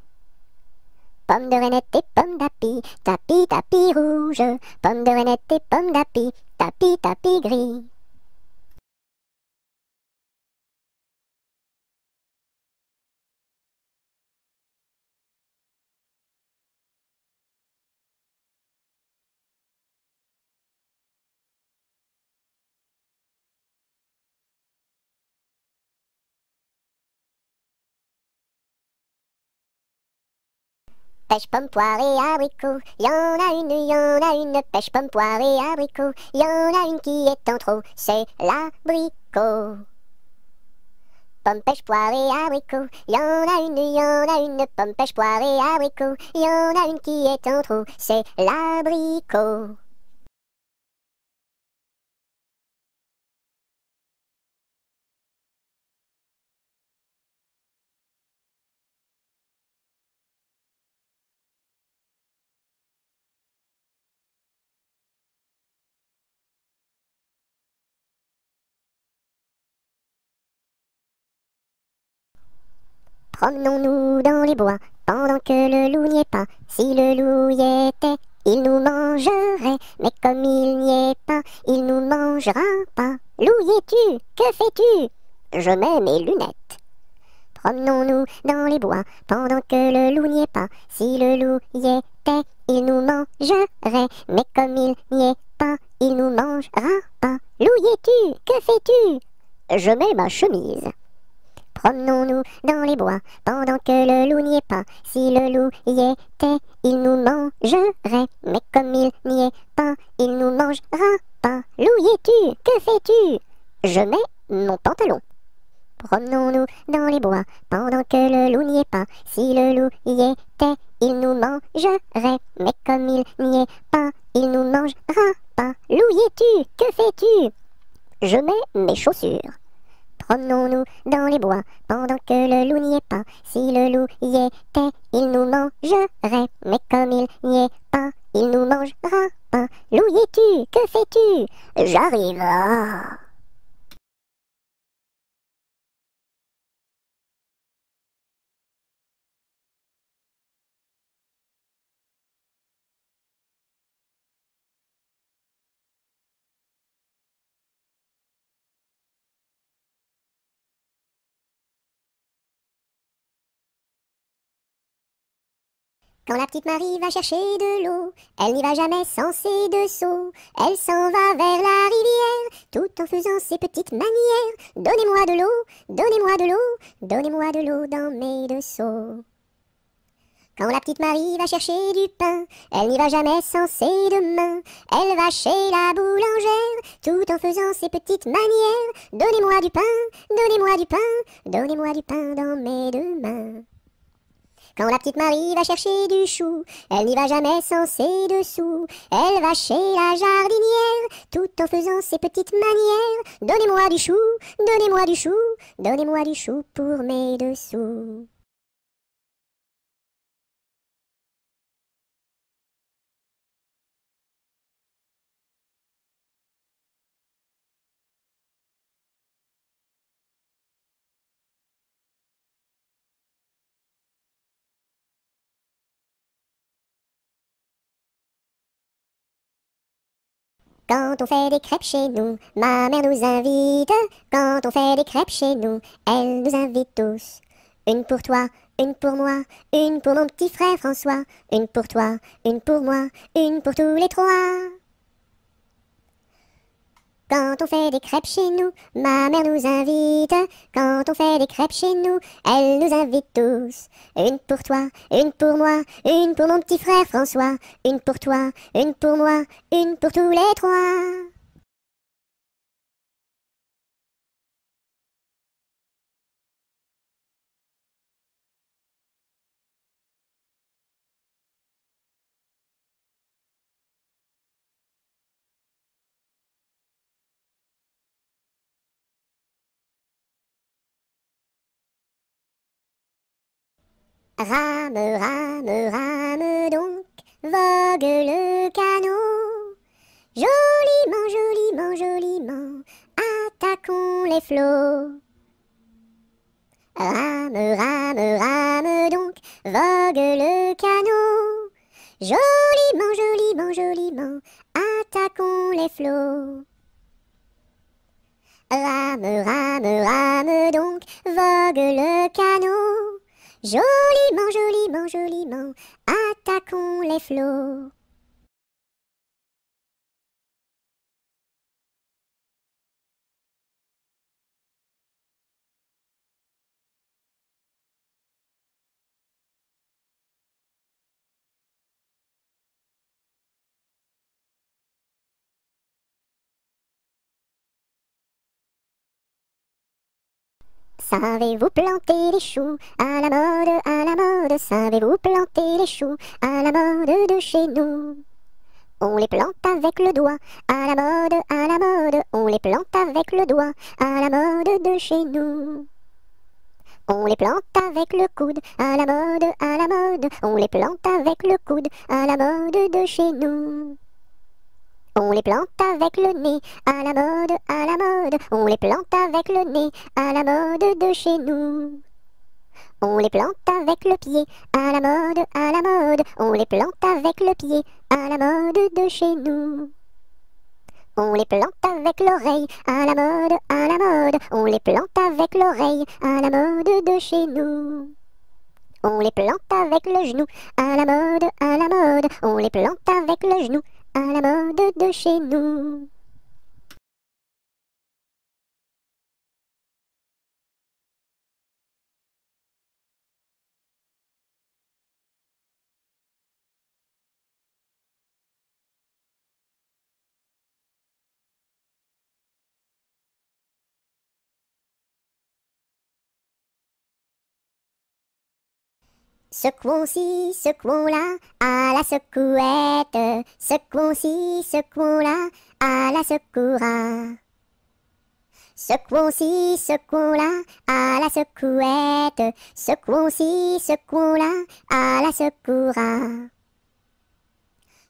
Pomme de reinette et pomme d'api, tapis, tapis rouge. Pomme de reinette et pomme d'api, tapis, tapis gris. Pêche, pomme, poire et abricot, y en a une, pêche, pomme, poire et abricot, y en a une qui est en trop, c'est l'abricot. Pomme, pêche, poire et abricot, y en a une, pomme, pêche, poire et abricot, y en a une qui est en trop, c'est l'abricot. Promenons-nous dans les bois, pendant que le loup n'y est pas. Si le loup y était, il nous mangerait. Mais comme il n'y est pas, il nous mangera pas. Loup, y es-tu? Que fais-tu? Je mets mes lunettes. Promenons-nous dans les bois, pendant que le loup n'y est pas. Si le loup y était, il nous mangerait. Mais comme il n'y est pas, il nous mangera pas. Loup, y es-tu? Que fais-tu? Je mets ma chemise. Promenons-nous dans les bois, pendant que le loup n'y est pas. Si le loup y était, il nous mangerait. Mais comme il n'y est pas, il nous mangera pas. Loup, y es-tu? Que fais-tu? Je mets mon pantalon. Promenons-nous dans les bois, pendant que le loup n'y est pas. Si le loup y était, il nous mangerait. Mais comme il n'y est pas, il nous mangera pas. Loup, y es-tu? Que fais-tu? Je mets mes chaussures. Promenons-nous dans les bois, pendant que le loup n'y est pas. Si le loup y était, il nous mangerait. Mais comme il n'y est pas, il nous mangera pas. Loup, y es-tu? Que fais-tu? J'arrive. Ah. Quand la petite Marie va chercher de l'eau, elle n'y va jamais sans ses deux seaux. Elle s'en va vers la rivière, tout en faisant ses petites manières. Donnez-moi de l'eau, donnez-moi de l'eau, donnez-moi de l'eau dans mes deux seaux. Quand la petite Marie va chercher du pain, elle n'y va jamais sans ses deux mains. Elle va chez la boulangère, tout en faisant ses petites manières. Donnez-moi du pain, donnez-moi du pain, donnez-moi du pain dans mes deux mains. Quand la petite Marie va chercher du chou, elle n'y va jamais sans ses dessous. Elle va chez la jardinière, tout en faisant ses petites manières. Donnez-moi du chou, donnez-moi du chou, donnez-moi du chou pour mes dessous. Quand on fait des crêpes chez nous, ma mère nous invite. Quand on fait des crêpes chez nous, elle nous invite tous. Une pour toi, une pour moi, une pour mon petit frère François. Une pour toi, une pour moi, une pour tous les trois. Quand on fait des crêpes chez nous, ma mère nous invite. Quand on fait des crêpes chez nous, elle nous invite tous. Une pour toi, une pour moi, une pour mon petit frère François. Une pour toi, une pour moi, une pour tous les trois. Rame, rame, rame donc, vogue le canot. Joliment, joliment, joliment, attaquons les flots. Rame, rame, rame donc, vogue le canot. Joliment, joliment, joliment, attaquons les flots. Rame, rame, rame donc, vogue le canot. Joliment, joliment, joliment, attaquons les flots. Savez-vous planter les choux à la mode, à la mode? Savez-vous planter les choux à la mode de chez nous? On les plante avec le doigt, à la mode, à la mode. On les plante avec le doigt, à la mode de chez nous. On les plante avec le coude, à la mode, à la mode. On les plante avec le coude, à la mode de chez nous. On les plante avec le nez, à la mode, à la mode. On les plante avec le nez, à la mode de chez nous. On les plante avec le pied, à la mode, à la mode. On les plante avec le pied, à la mode de chez nous. On les plante avec l'oreille, à la mode, à la mode. On les plante avec l'oreille, à la mode de chez nous. On les plante avec le genou, à la mode, à la mode. On les plante avec le genou, à la mode de chez nous. Secouons-ci, secouons-là, à la secouette. Secouons-ci, secouons-là, à la secoura. Secouons-ci, secouons-là, à la secouette. Secouons-ci, secouons-là, à la secoura.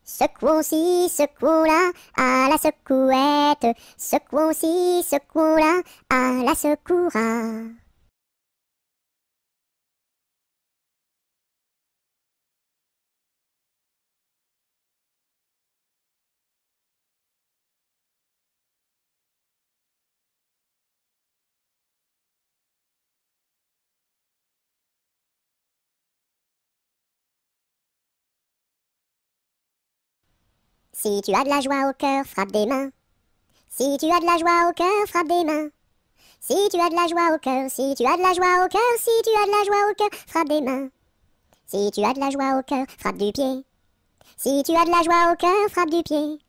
Secouons-ci, secouons-là, à la secouette. Secouons-ci, secouons-là, à la secoura. Si tu as de la joie au cœur, frappe des mains. Si tu as de la joie au cœur, frappe des mains. Si tu as de la joie au cœur, si tu as de la joie au cœur, si tu as de la joie au cœur, frappe des mains. Si tu as de la joie au cœur, frappe du pied. Si tu as de la joie au cœur, frappe du pied.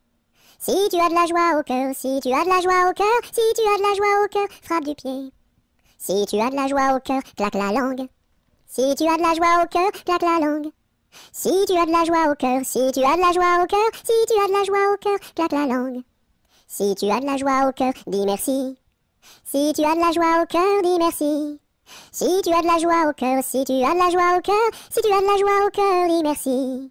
Si tu as de la joie au cœur, si tu as de la joie au cœur, si tu as de la joie au cœur, frappe du pied. Si tu as de la joie au cœur, claque la langue. Si tu as de la joie au cœur, claque la langue. Si tu as de la joie au cœur, si tu as de la joie au cœur, si tu as de la joie au cœur, claque la langue. Si tu as de la joie au cœur, dis merci. Si tu as de la joie au cœur, dis merci. Si tu as de la joie au cœur, si tu as de la joie au cœur, si tu as de la joie au cœur, dis merci.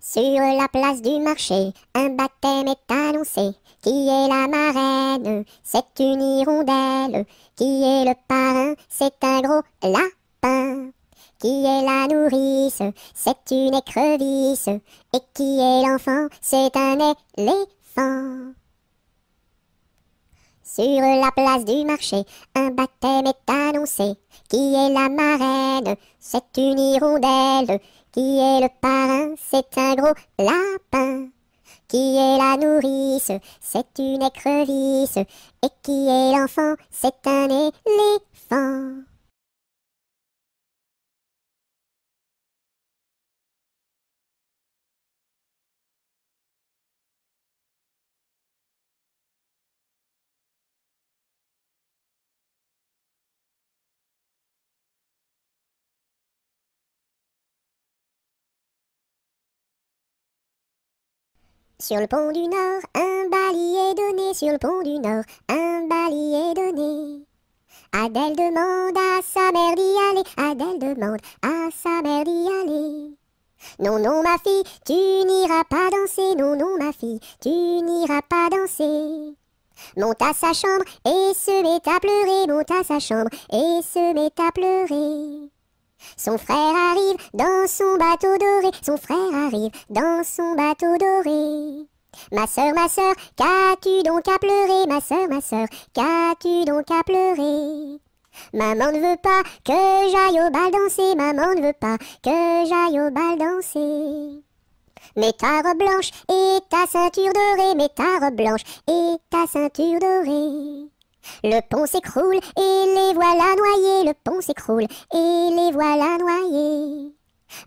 Sur la place du marché, un baptême est annoncé. Qui est la marraine? C'est une hirondelle. Qui est le parrain? C'est un gros lapin. Qui est la nourrice? C'est une écrevisse. Et qui est l'enfant? C'est un éléphant. Sur la place du marché, un baptême est annoncé. Qui est la marraine? C'est une hirondelle. Qui est le parrain? C'est un gros lapin. Qui est la nourrice? C'est une écrevisse. Et qui est l'enfant? C'est un éléphant. Sur le pont du Nord, un bali est donné. Sur le pont du Nord, un bali est donné. Adèle demande à sa mère d'y aller. Adèle demande à sa mère d'y aller. Non, non, ma fille, tu n'iras pas danser. Non, non, ma fille, tu n'iras pas danser. Monte à sa chambre et se met à pleurer. Monte à sa chambre et se met à pleurer. Son frère arrive dans son bateau doré. Son frère arrive dans son bateau doré. Ma sœur, qu'as-tu donc à pleurer? Ma sœur, qu'as-tu donc à pleurer? Maman ne veut pas que j'aille au bal danser. Maman ne veut pas que j'aille au bal danser. Mets ta robe blanche et ta ceinture dorée, mets ta robe blanche et ta ceinture dorée. Le pont s'écroule et les voilà noyés, le pont s'écroule et les voilà noyés.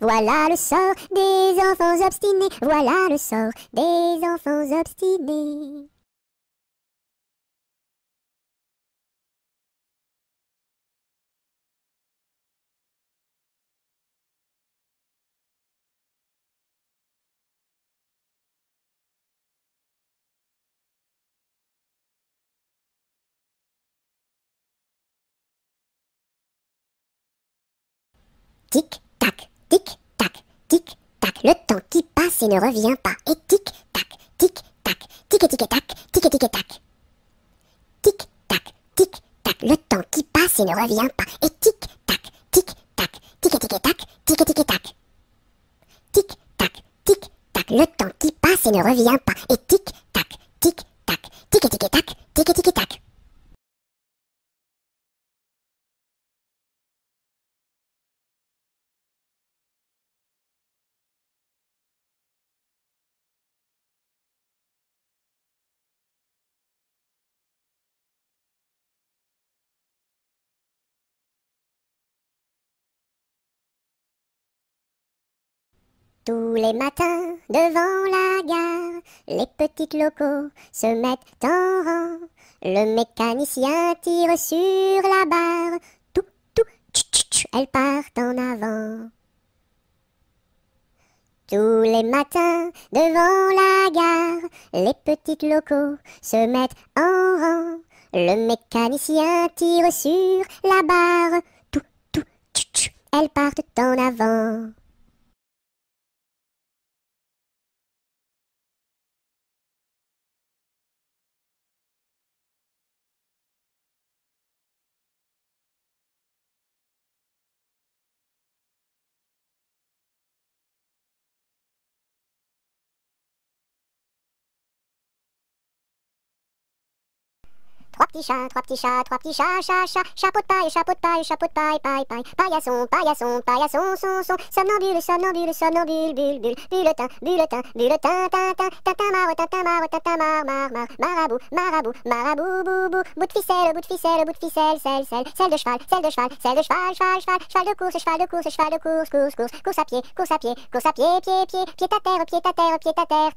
Voilà le sort des enfants obstinés, voilà le sort des enfants obstinés. Tic-tac, tic-tac, tic-tac, le temps qui passe et ne revient pas. Et tic-tac, tic-tac, tic-tic-tac, tic-tic-tac. Tic-tac, tic-tac, le temps qui passe et ne revient pas. Et tic-tac, tic-tac, tic-tic-tac, tic-tic-tac. Tic-tac, tic-tac, le temps qui passe et ne revient pas. Et tic-tac, tic-tac, tic-tic-tac, tic-tic-tac. Tous les matins, devant la gare, les petites locaux se mettent en rang. Le mécanicien tire sur la barre. Tout, tout, tch, elles partent en avant. Tous les matins, devant la gare, les petites locaux se mettent en rang. Le mécanicien tire sur la barre. Tout, tout, tch, elles partent en avant. Trois petits chats, trois petits chats, trois petits chats, chapeau de paille, chapeau de paille, chapeau de paille, paille, paille, paillasson, paillasson, paillasson, son, somnambule, somnambule, somnambule, bulle, bulle, bulletin, bulletin, bulletin, tintin, tintin, mar, marabout, marabout, marabout, boubou, bout de ficelle, bout de ficelle, bout de ficelle, selle de cheval, selle de cheval, selle de cheval, cheval de course, cheval de course, cheval de course, course à pied, course à pied, course à pied, pied à terre, pied à terre, pied à terre,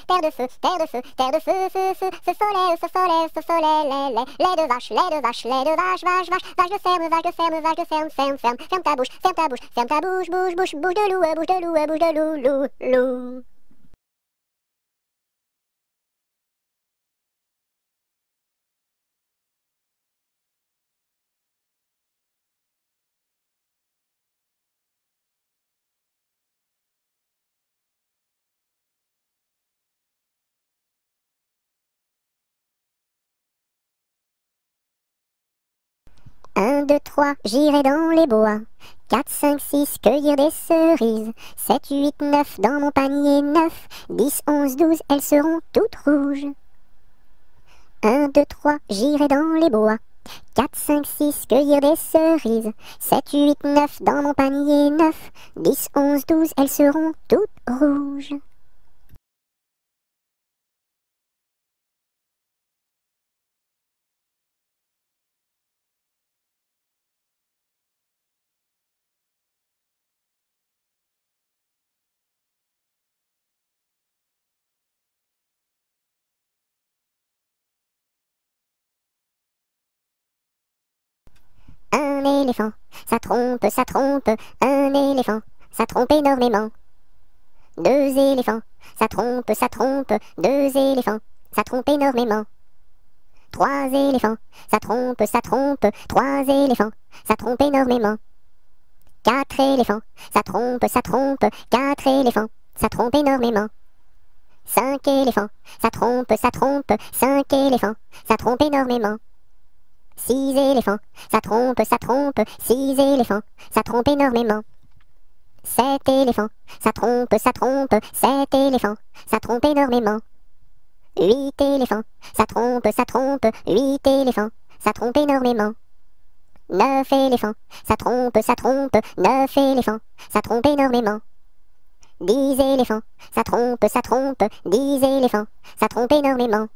terre de feu, terre de feu, terre de feu, feu follet, feu follet, feu follet, lait de vache, lait de vache, lait de vache, vache, vache, vache de ferme, vache de ferme, vache de ferme, ferme, ferme, ferme ta bouche, ferme ta bouche, ferme ta bouche, bouche, bouche, bouche de loup, bouche de loup, bouche de loup, loup, loup. Un, deux, trois, j'irai dans les bois. 4, 5, 6, cueillir des cerises. 7, 8, 9, dans mon panier 9. 10, 11, 12, elles seront toutes rouges. 1, 2, 3, j'irai dans les bois. 4, 5, 6, cueillir des cerises. 7, 8, 9, dans mon panier 9. 10, 11, 12, elles seront toutes rouges. Un éléphant, ça trompe, un éléphant, ça trompe énormément. 2 éléphants, ça trompe, deux éléphants, ça trompe énormément. 3 éléphants, ça trompe, trois éléphants, ça trompe énormément. 4 éléphants, ça trompe, quatre éléphants, ça trompe énormément. 5 éléphants, ça trompe, cinq éléphants, ça trompe énormément. 6 éléphants, ça trompe, six éléphants, ça trompe énormément. 7 éléphants, ça trompe, sept éléphants, ça trompe énormément. 8 éléphants, ça trompe, huit éléphants, ça trompe énormément. 9 éléphants, ça trompe, neuf éléphants, ça trompe énormément. 10 éléphants. Ça trompe, 10 éléphants. Ça trompe énormément.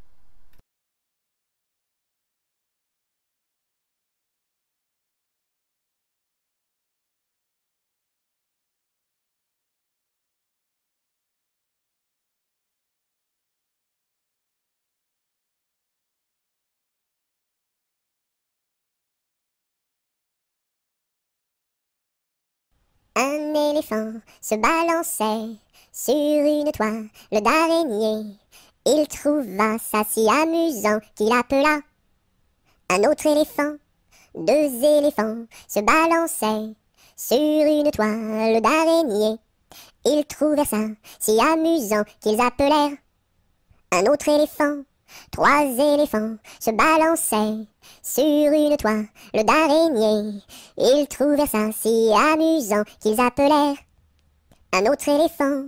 Un éléphant se balançait sur une toile d'araignée. Il trouva ça si amusant qu'il appela un autre éléphant. 2 éléphants se balançaient sur une toile d'araignée. Ils trouvèrent ça si amusant qu'ils appelèrent un autre éléphant. 3 éléphants se balançaient sur une toile d'araignée. Ils trouvèrent ça si amusant qu'ils appelèrent un autre éléphant.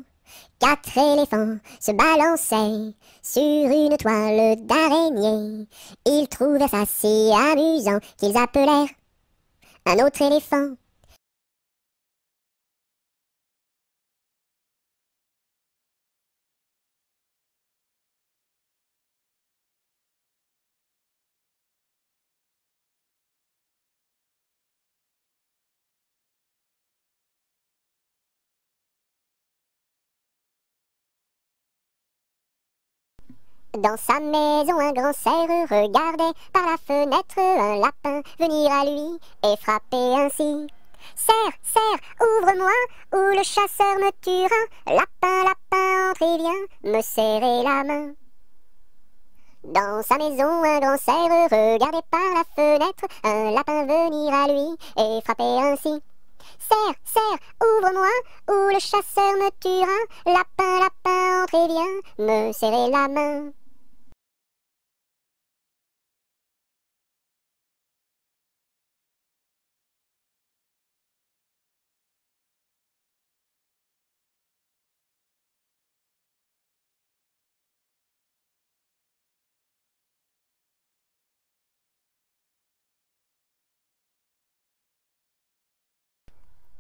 4 éléphants se balançaient sur une toile d'araignée. Ils trouvèrent ça si amusant qu'ils appelèrent un autre éléphant. Dans sa maison, un grand cerf regardait par la fenêtre un lapin venir à lui et frapper ainsi. Cerf, cerf, ouvre-moi, ou le chasseur me tuera. Lapin, lapin, entre et viens me serrer la main. Dans sa maison, un grand cerf regardait par la fenêtre un lapin venir à lui et frapper ainsi. Cerf, cerf, ouvre-moi, ou le chasseur me tuera. Lapin, lapin, entre et viens me serrer la main.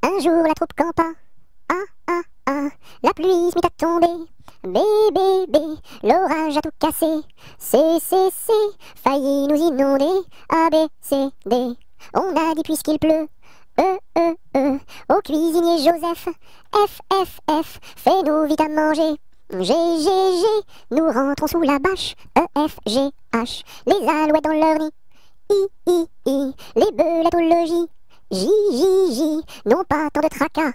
Un jour la troupe campa, ah ah ah, la pluie se mit à tomber. Bé, bé, bé, l'orage a tout cassé. C, failli nous inonder. A, B, C, D, on a dit puisqu'il pleut. Au cuisinier Joseph. F, F, F, fais-nous vite à manger. G, G, G, nous rentrons sous la bâche. E, F, G, H, les alouettes dans leur nid. I, les belettes au logis. J, J, J, non pas tant de tracas.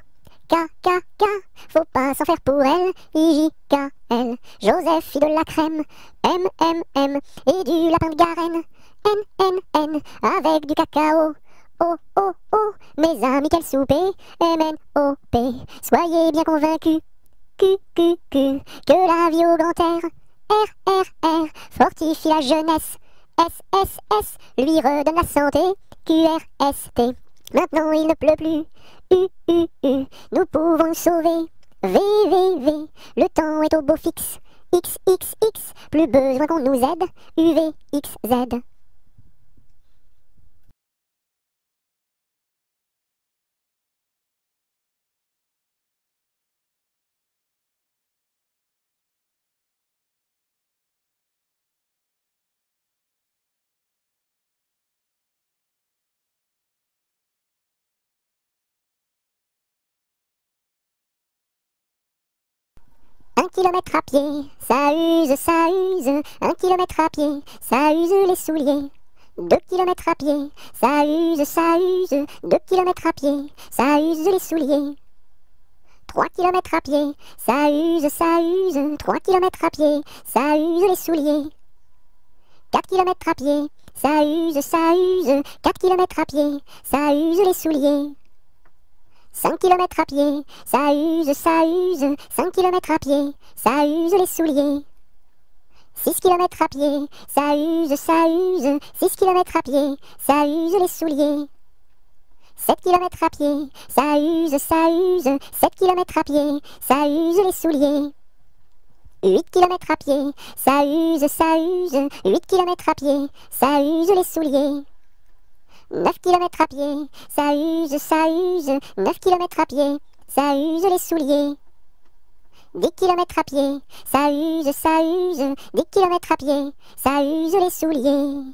K, K, K, faut pas s'en faire pour elle. I, J, K, L, Joseph fit de la crème. M, M, M, et du lapin de Garenne. N, N, N, avec du cacao. O, O, O, mes amis, quel souper. M, N, O, P, soyez bien convaincus. Q, Q, Q, que la vie au grand air. R, R, R, fortifie la jeunesse. S, S, S, lui redonne la santé. Q, R, S, T, maintenant il ne pleut plus. U, nous pouvons nous sauver. V, V, le temps est au beau fixe. X, X, X, plus besoin qu'on nous aide. U, V, X, Z. Un kilomètre à pied, ça use, ça use. 1 kilomètre à pied, ça use les souliers. 2 kilomètres à pied, ça use, ça use. 2 kilomètres à pied, ça use les souliers. 3 kilomètres à pied, ça use, ça use. 3 kilomètres à pied, ça use les souliers. 4 kilomètres à pied, ça use, ça use. 4 kilomètres à pied, ça use les souliers. 5 kilomètres à pied, ça use, ça use. 5 kilomètres à pied, ça use les souliers. 6 kilomètres à pied, ça use, ça use. 6 kilomètres à pied, ça use les souliers. 7 kilomètres à pied, ça use, ça use. 7 kilomètres à pied, ça use les souliers. 8 kilomètres à pied, ça use, ça use. 8 kilomètres à pied, ça use les souliers. 9 kilomètres à pied, ça use, ça use. 9 kilomètres à pied, ça use les souliers. 10 kilomètres à pied, ça use, 10 kilomètres à pied, ça use les souliers.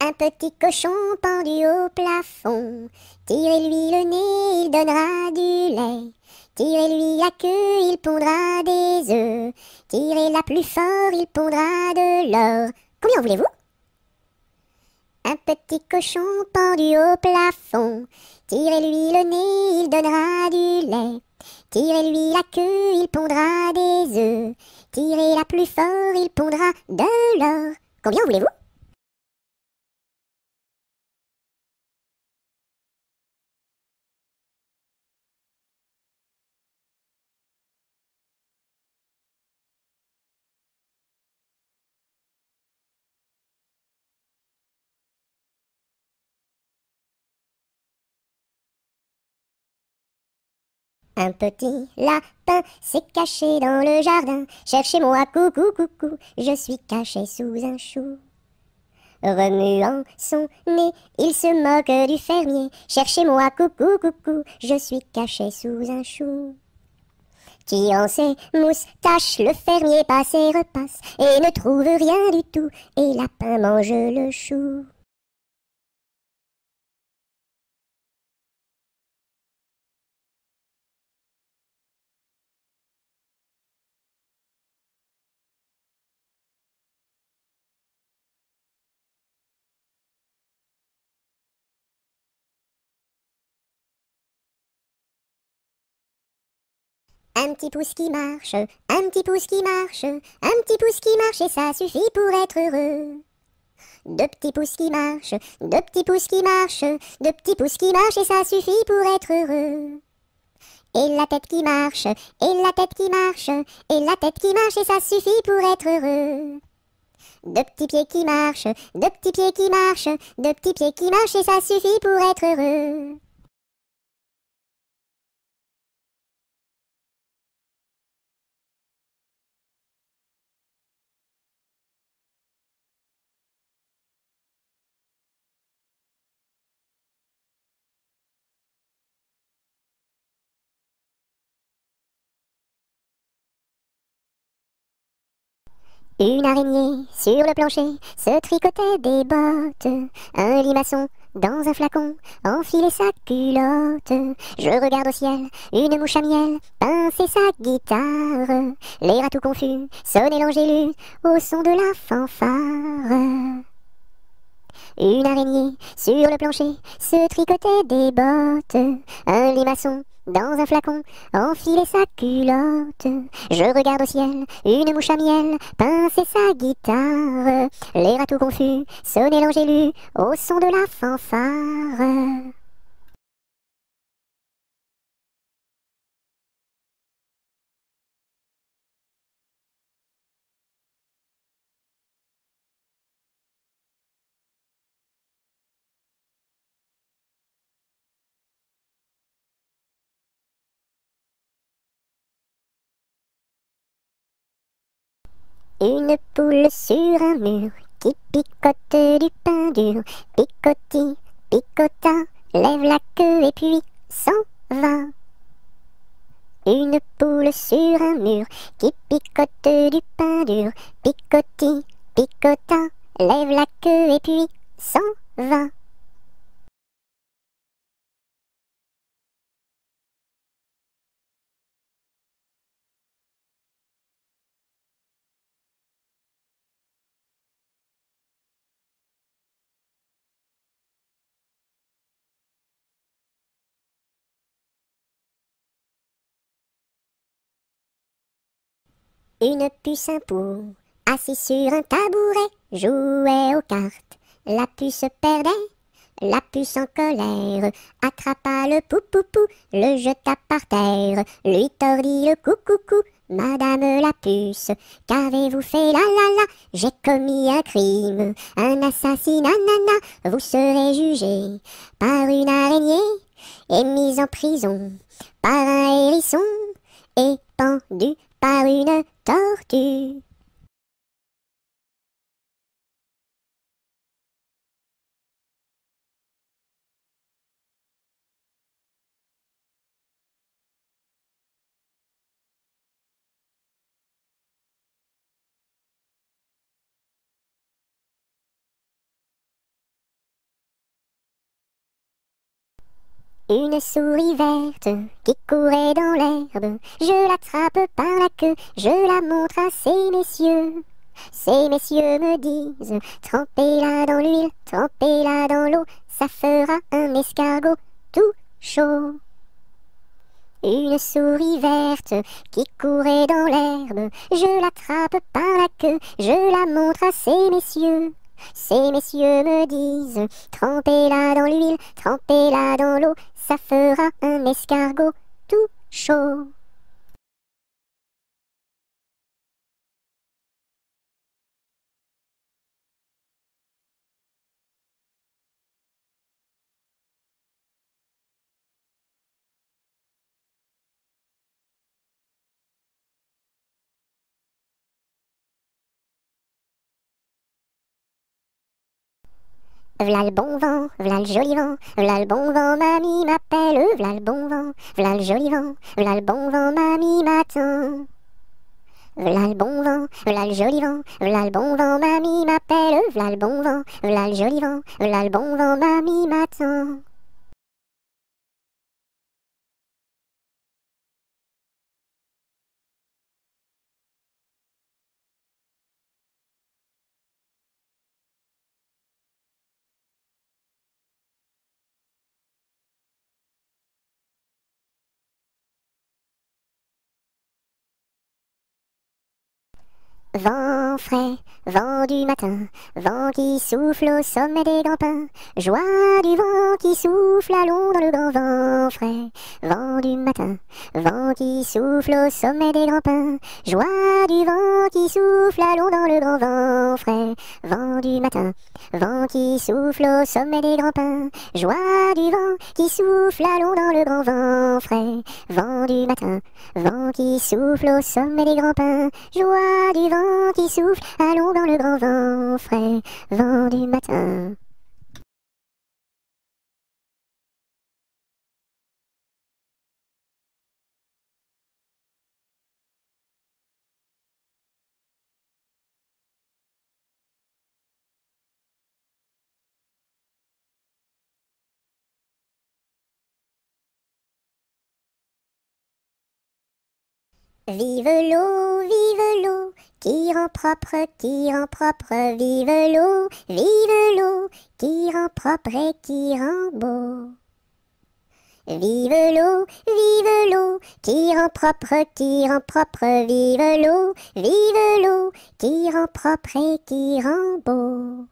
Un petit cochon pendu au plafond, tirez-lui le nez, il donnera du lait. Tirez-lui la queue, il pondra des œufs. Tirez-la plus fort, il pondra de l'or. Combien voulez-vous? Un petit cochon pendu au plafond, tirez-lui le nez, il donnera du lait. Tirez-lui la queue, il pondra des œufs. Tirez-la plus fort, il pondra de l'or. Combien voulez-vous? Un petit lapin s'est caché dans le jardin. Cherchez-moi, coucou, coucou, je suis caché sous un chou. Remuant son nez, il se moque du fermier. Cherchez-moi, coucou, coucou, je suis caché sous un chou. Tirant ses moustaches, le fermier passe et repasse et ne trouve rien du tout, et lapin mange le chou. Un petit pouce qui marche, un petit pouce qui marche, un petit pouce qui marche et ça suffit pour être heureux. Deux petits pouces qui marchent, deux petits pouces qui marchent, deux petits pouces qui marchent et ça suffit pour être heureux. Et la tête qui marche, et la tête qui marche, et la tête qui marche et ça suffit pour être heureux. Deux petits pieds qui marchent, deux petits pieds qui marchent, deux petits pieds qui marchent et ça suffit pour être heureux. Une araignée sur le plancher se tricotait des bottes. Un limaçon dans un flacon enfilait sa culotte. Je regarde au ciel, une mouche à miel pincer sa guitare. Les rats tout confus sonnaient l'angélus au son de la fanfare. Une araignée sur le plancher se tricotait des bottes. Un limaçon dans un flacon enfilait sa culotte. Je regarde au ciel, une mouche à miel pincer sa guitare. Les rats tout confus sonnaient l'angélus au son de la fanfare. Une poule sur un mur qui picote du pain dur. Picoti, picota, lève la queue et puis s'en va. Une poule sur un mur qui picote du pain dur. Picoti, picota, lève la queue et puis s'en va. Une puce un pou, assis sur un tabouret, jouait aux cartes. La puce perdait, La puce en colère attrapa le pou-pou-pou, le jeta par terre, lui tordit le cou-cou-cou. Madame la puce, qu'avez-vous fait, la la la? J'ai commis un crime, un assassinat, nana. Vous serez jugé par une araignée et mise en prison par un hérisson et pendu par une tortue. Une souris verte qui courait dans l'herbe, je l'attrape par la queue, je la montre à ces messieurs. Ces messieurs me disent, trempez-la dans l'huile, trempez-la dans l'eau, ça fera un escargot tout chaud. Une souris verte qui courait dans l'herbe, je l'attrape par la queue, je la montre à ces messieurs. Ces messieurs me disent, trempez-la dans l'huile, trempez-la dans l'eau, ça fera un escargot tout chaud. V'là le bon vent, v'là le joli vent, v'là le bon vent, mamie m'appelle, v'là le bon vent, v'là le joli vent, v'là le bon vent, mamie m'attend. V'là le bon vent, v'là le joli vent, v'là le bon vent, mamie m'appelle, v'là le bon vent, v'là le joli vent, v'là le bon vent, mamie m'attend. Vent frais, vent du matin, vent qui souffle au sommet des grands pins, joie du vent qui souffle, allons dans le grand vent frais. Vent du matin, vent qui souffle au sommet des grands pins, joie du vent qui souffle, allons dans le grand vent frais. Vent du matin, vent qui souffle au sommet des grands pins, joie du vent qui souffle, allons dans le grand vent frais. Vent du matin, vent qui souffle au sommet des grands pins, joie du vent qui souffle, allons dans le grand vent frais, vent du matin. Vive l'eau, qui rend propre, vive l'eau, qui rend propre et qui rend beau. Vive l'eau, qui rend propre, vive l'eau, qui rend propre et qui rend beau.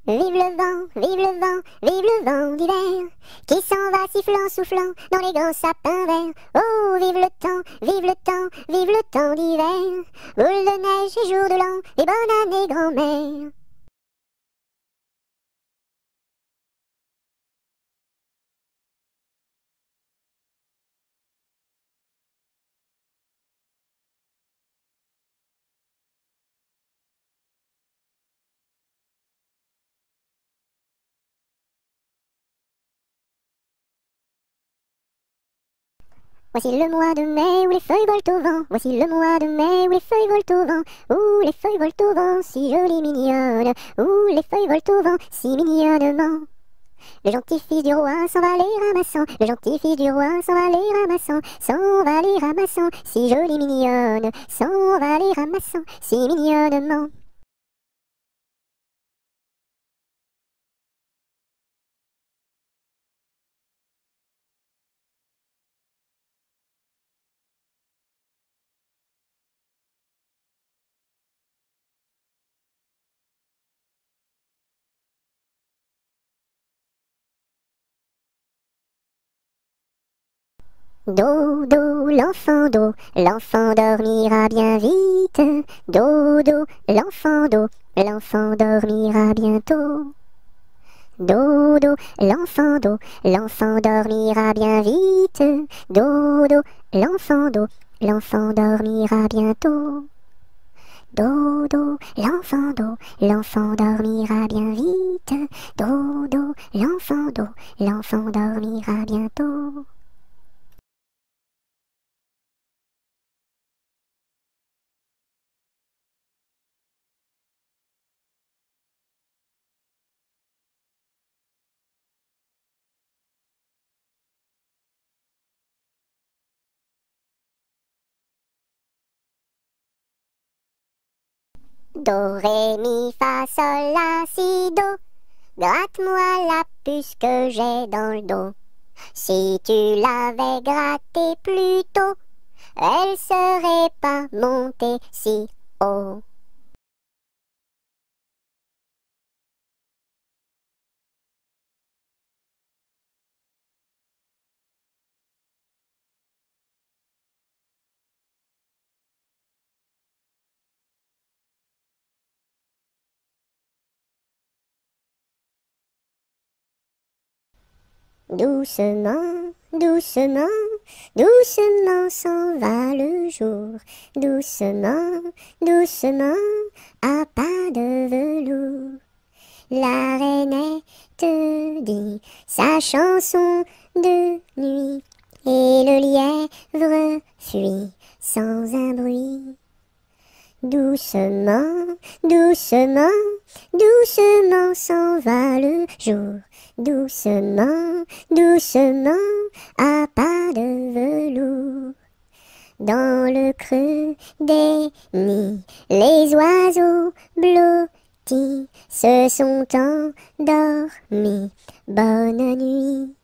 Vive le vent, vive le vent, vive le vent d'hiver, qui s'en va sifflant, soufflant dans les grands sapins verts. Oh, vive le temps, vive le temps, vive le temps d'hiver, boule de neige et jour de l'an, et bonne année grand-mère. Voici le mois de mai où les feuilles volent au vent. Voici le mois de mai où les feuilles volent au vent. Où les feuilles volent au vent, si jolies mignonnes. Où les feuilles volent au vent, si mignonnement. Le gentil fils du roi s'en va les ramassant, le gentil fils du roi s'en va les ramassant, s'en va les ramassant, si jolie mignonne, s'en va les ramassant, si mignonnement. Dodo, l'enfant dormira bien vite. Dodo, l'enfant dormira bientôt. Dodo, l'enfant dormira bien vite. Dodo, l'enfant dormira bientôt. Dodo, l'enfant dormira bien vite. Dodo, l'enfant dormira bientôt. Do, ré, mi, fa, sol, la, si, do. Gratte-moi la puce que j'ai dans le dos. Si tu l'avais grattée plus tôt, elle serait pas montée si haut. Doucement, doucement, doucement s'en va le jour. Doucement, doucement, à pas de velours. La rainette dit sa chanson de nuit, et le lièvre fuit sans un bruit. Doucement, doucement, doucement s'en va le jour. Doucement, doucement, à pas de velours. Dans le creux des nids, les oiseaux blottis se sont endormis. Bonne nuit.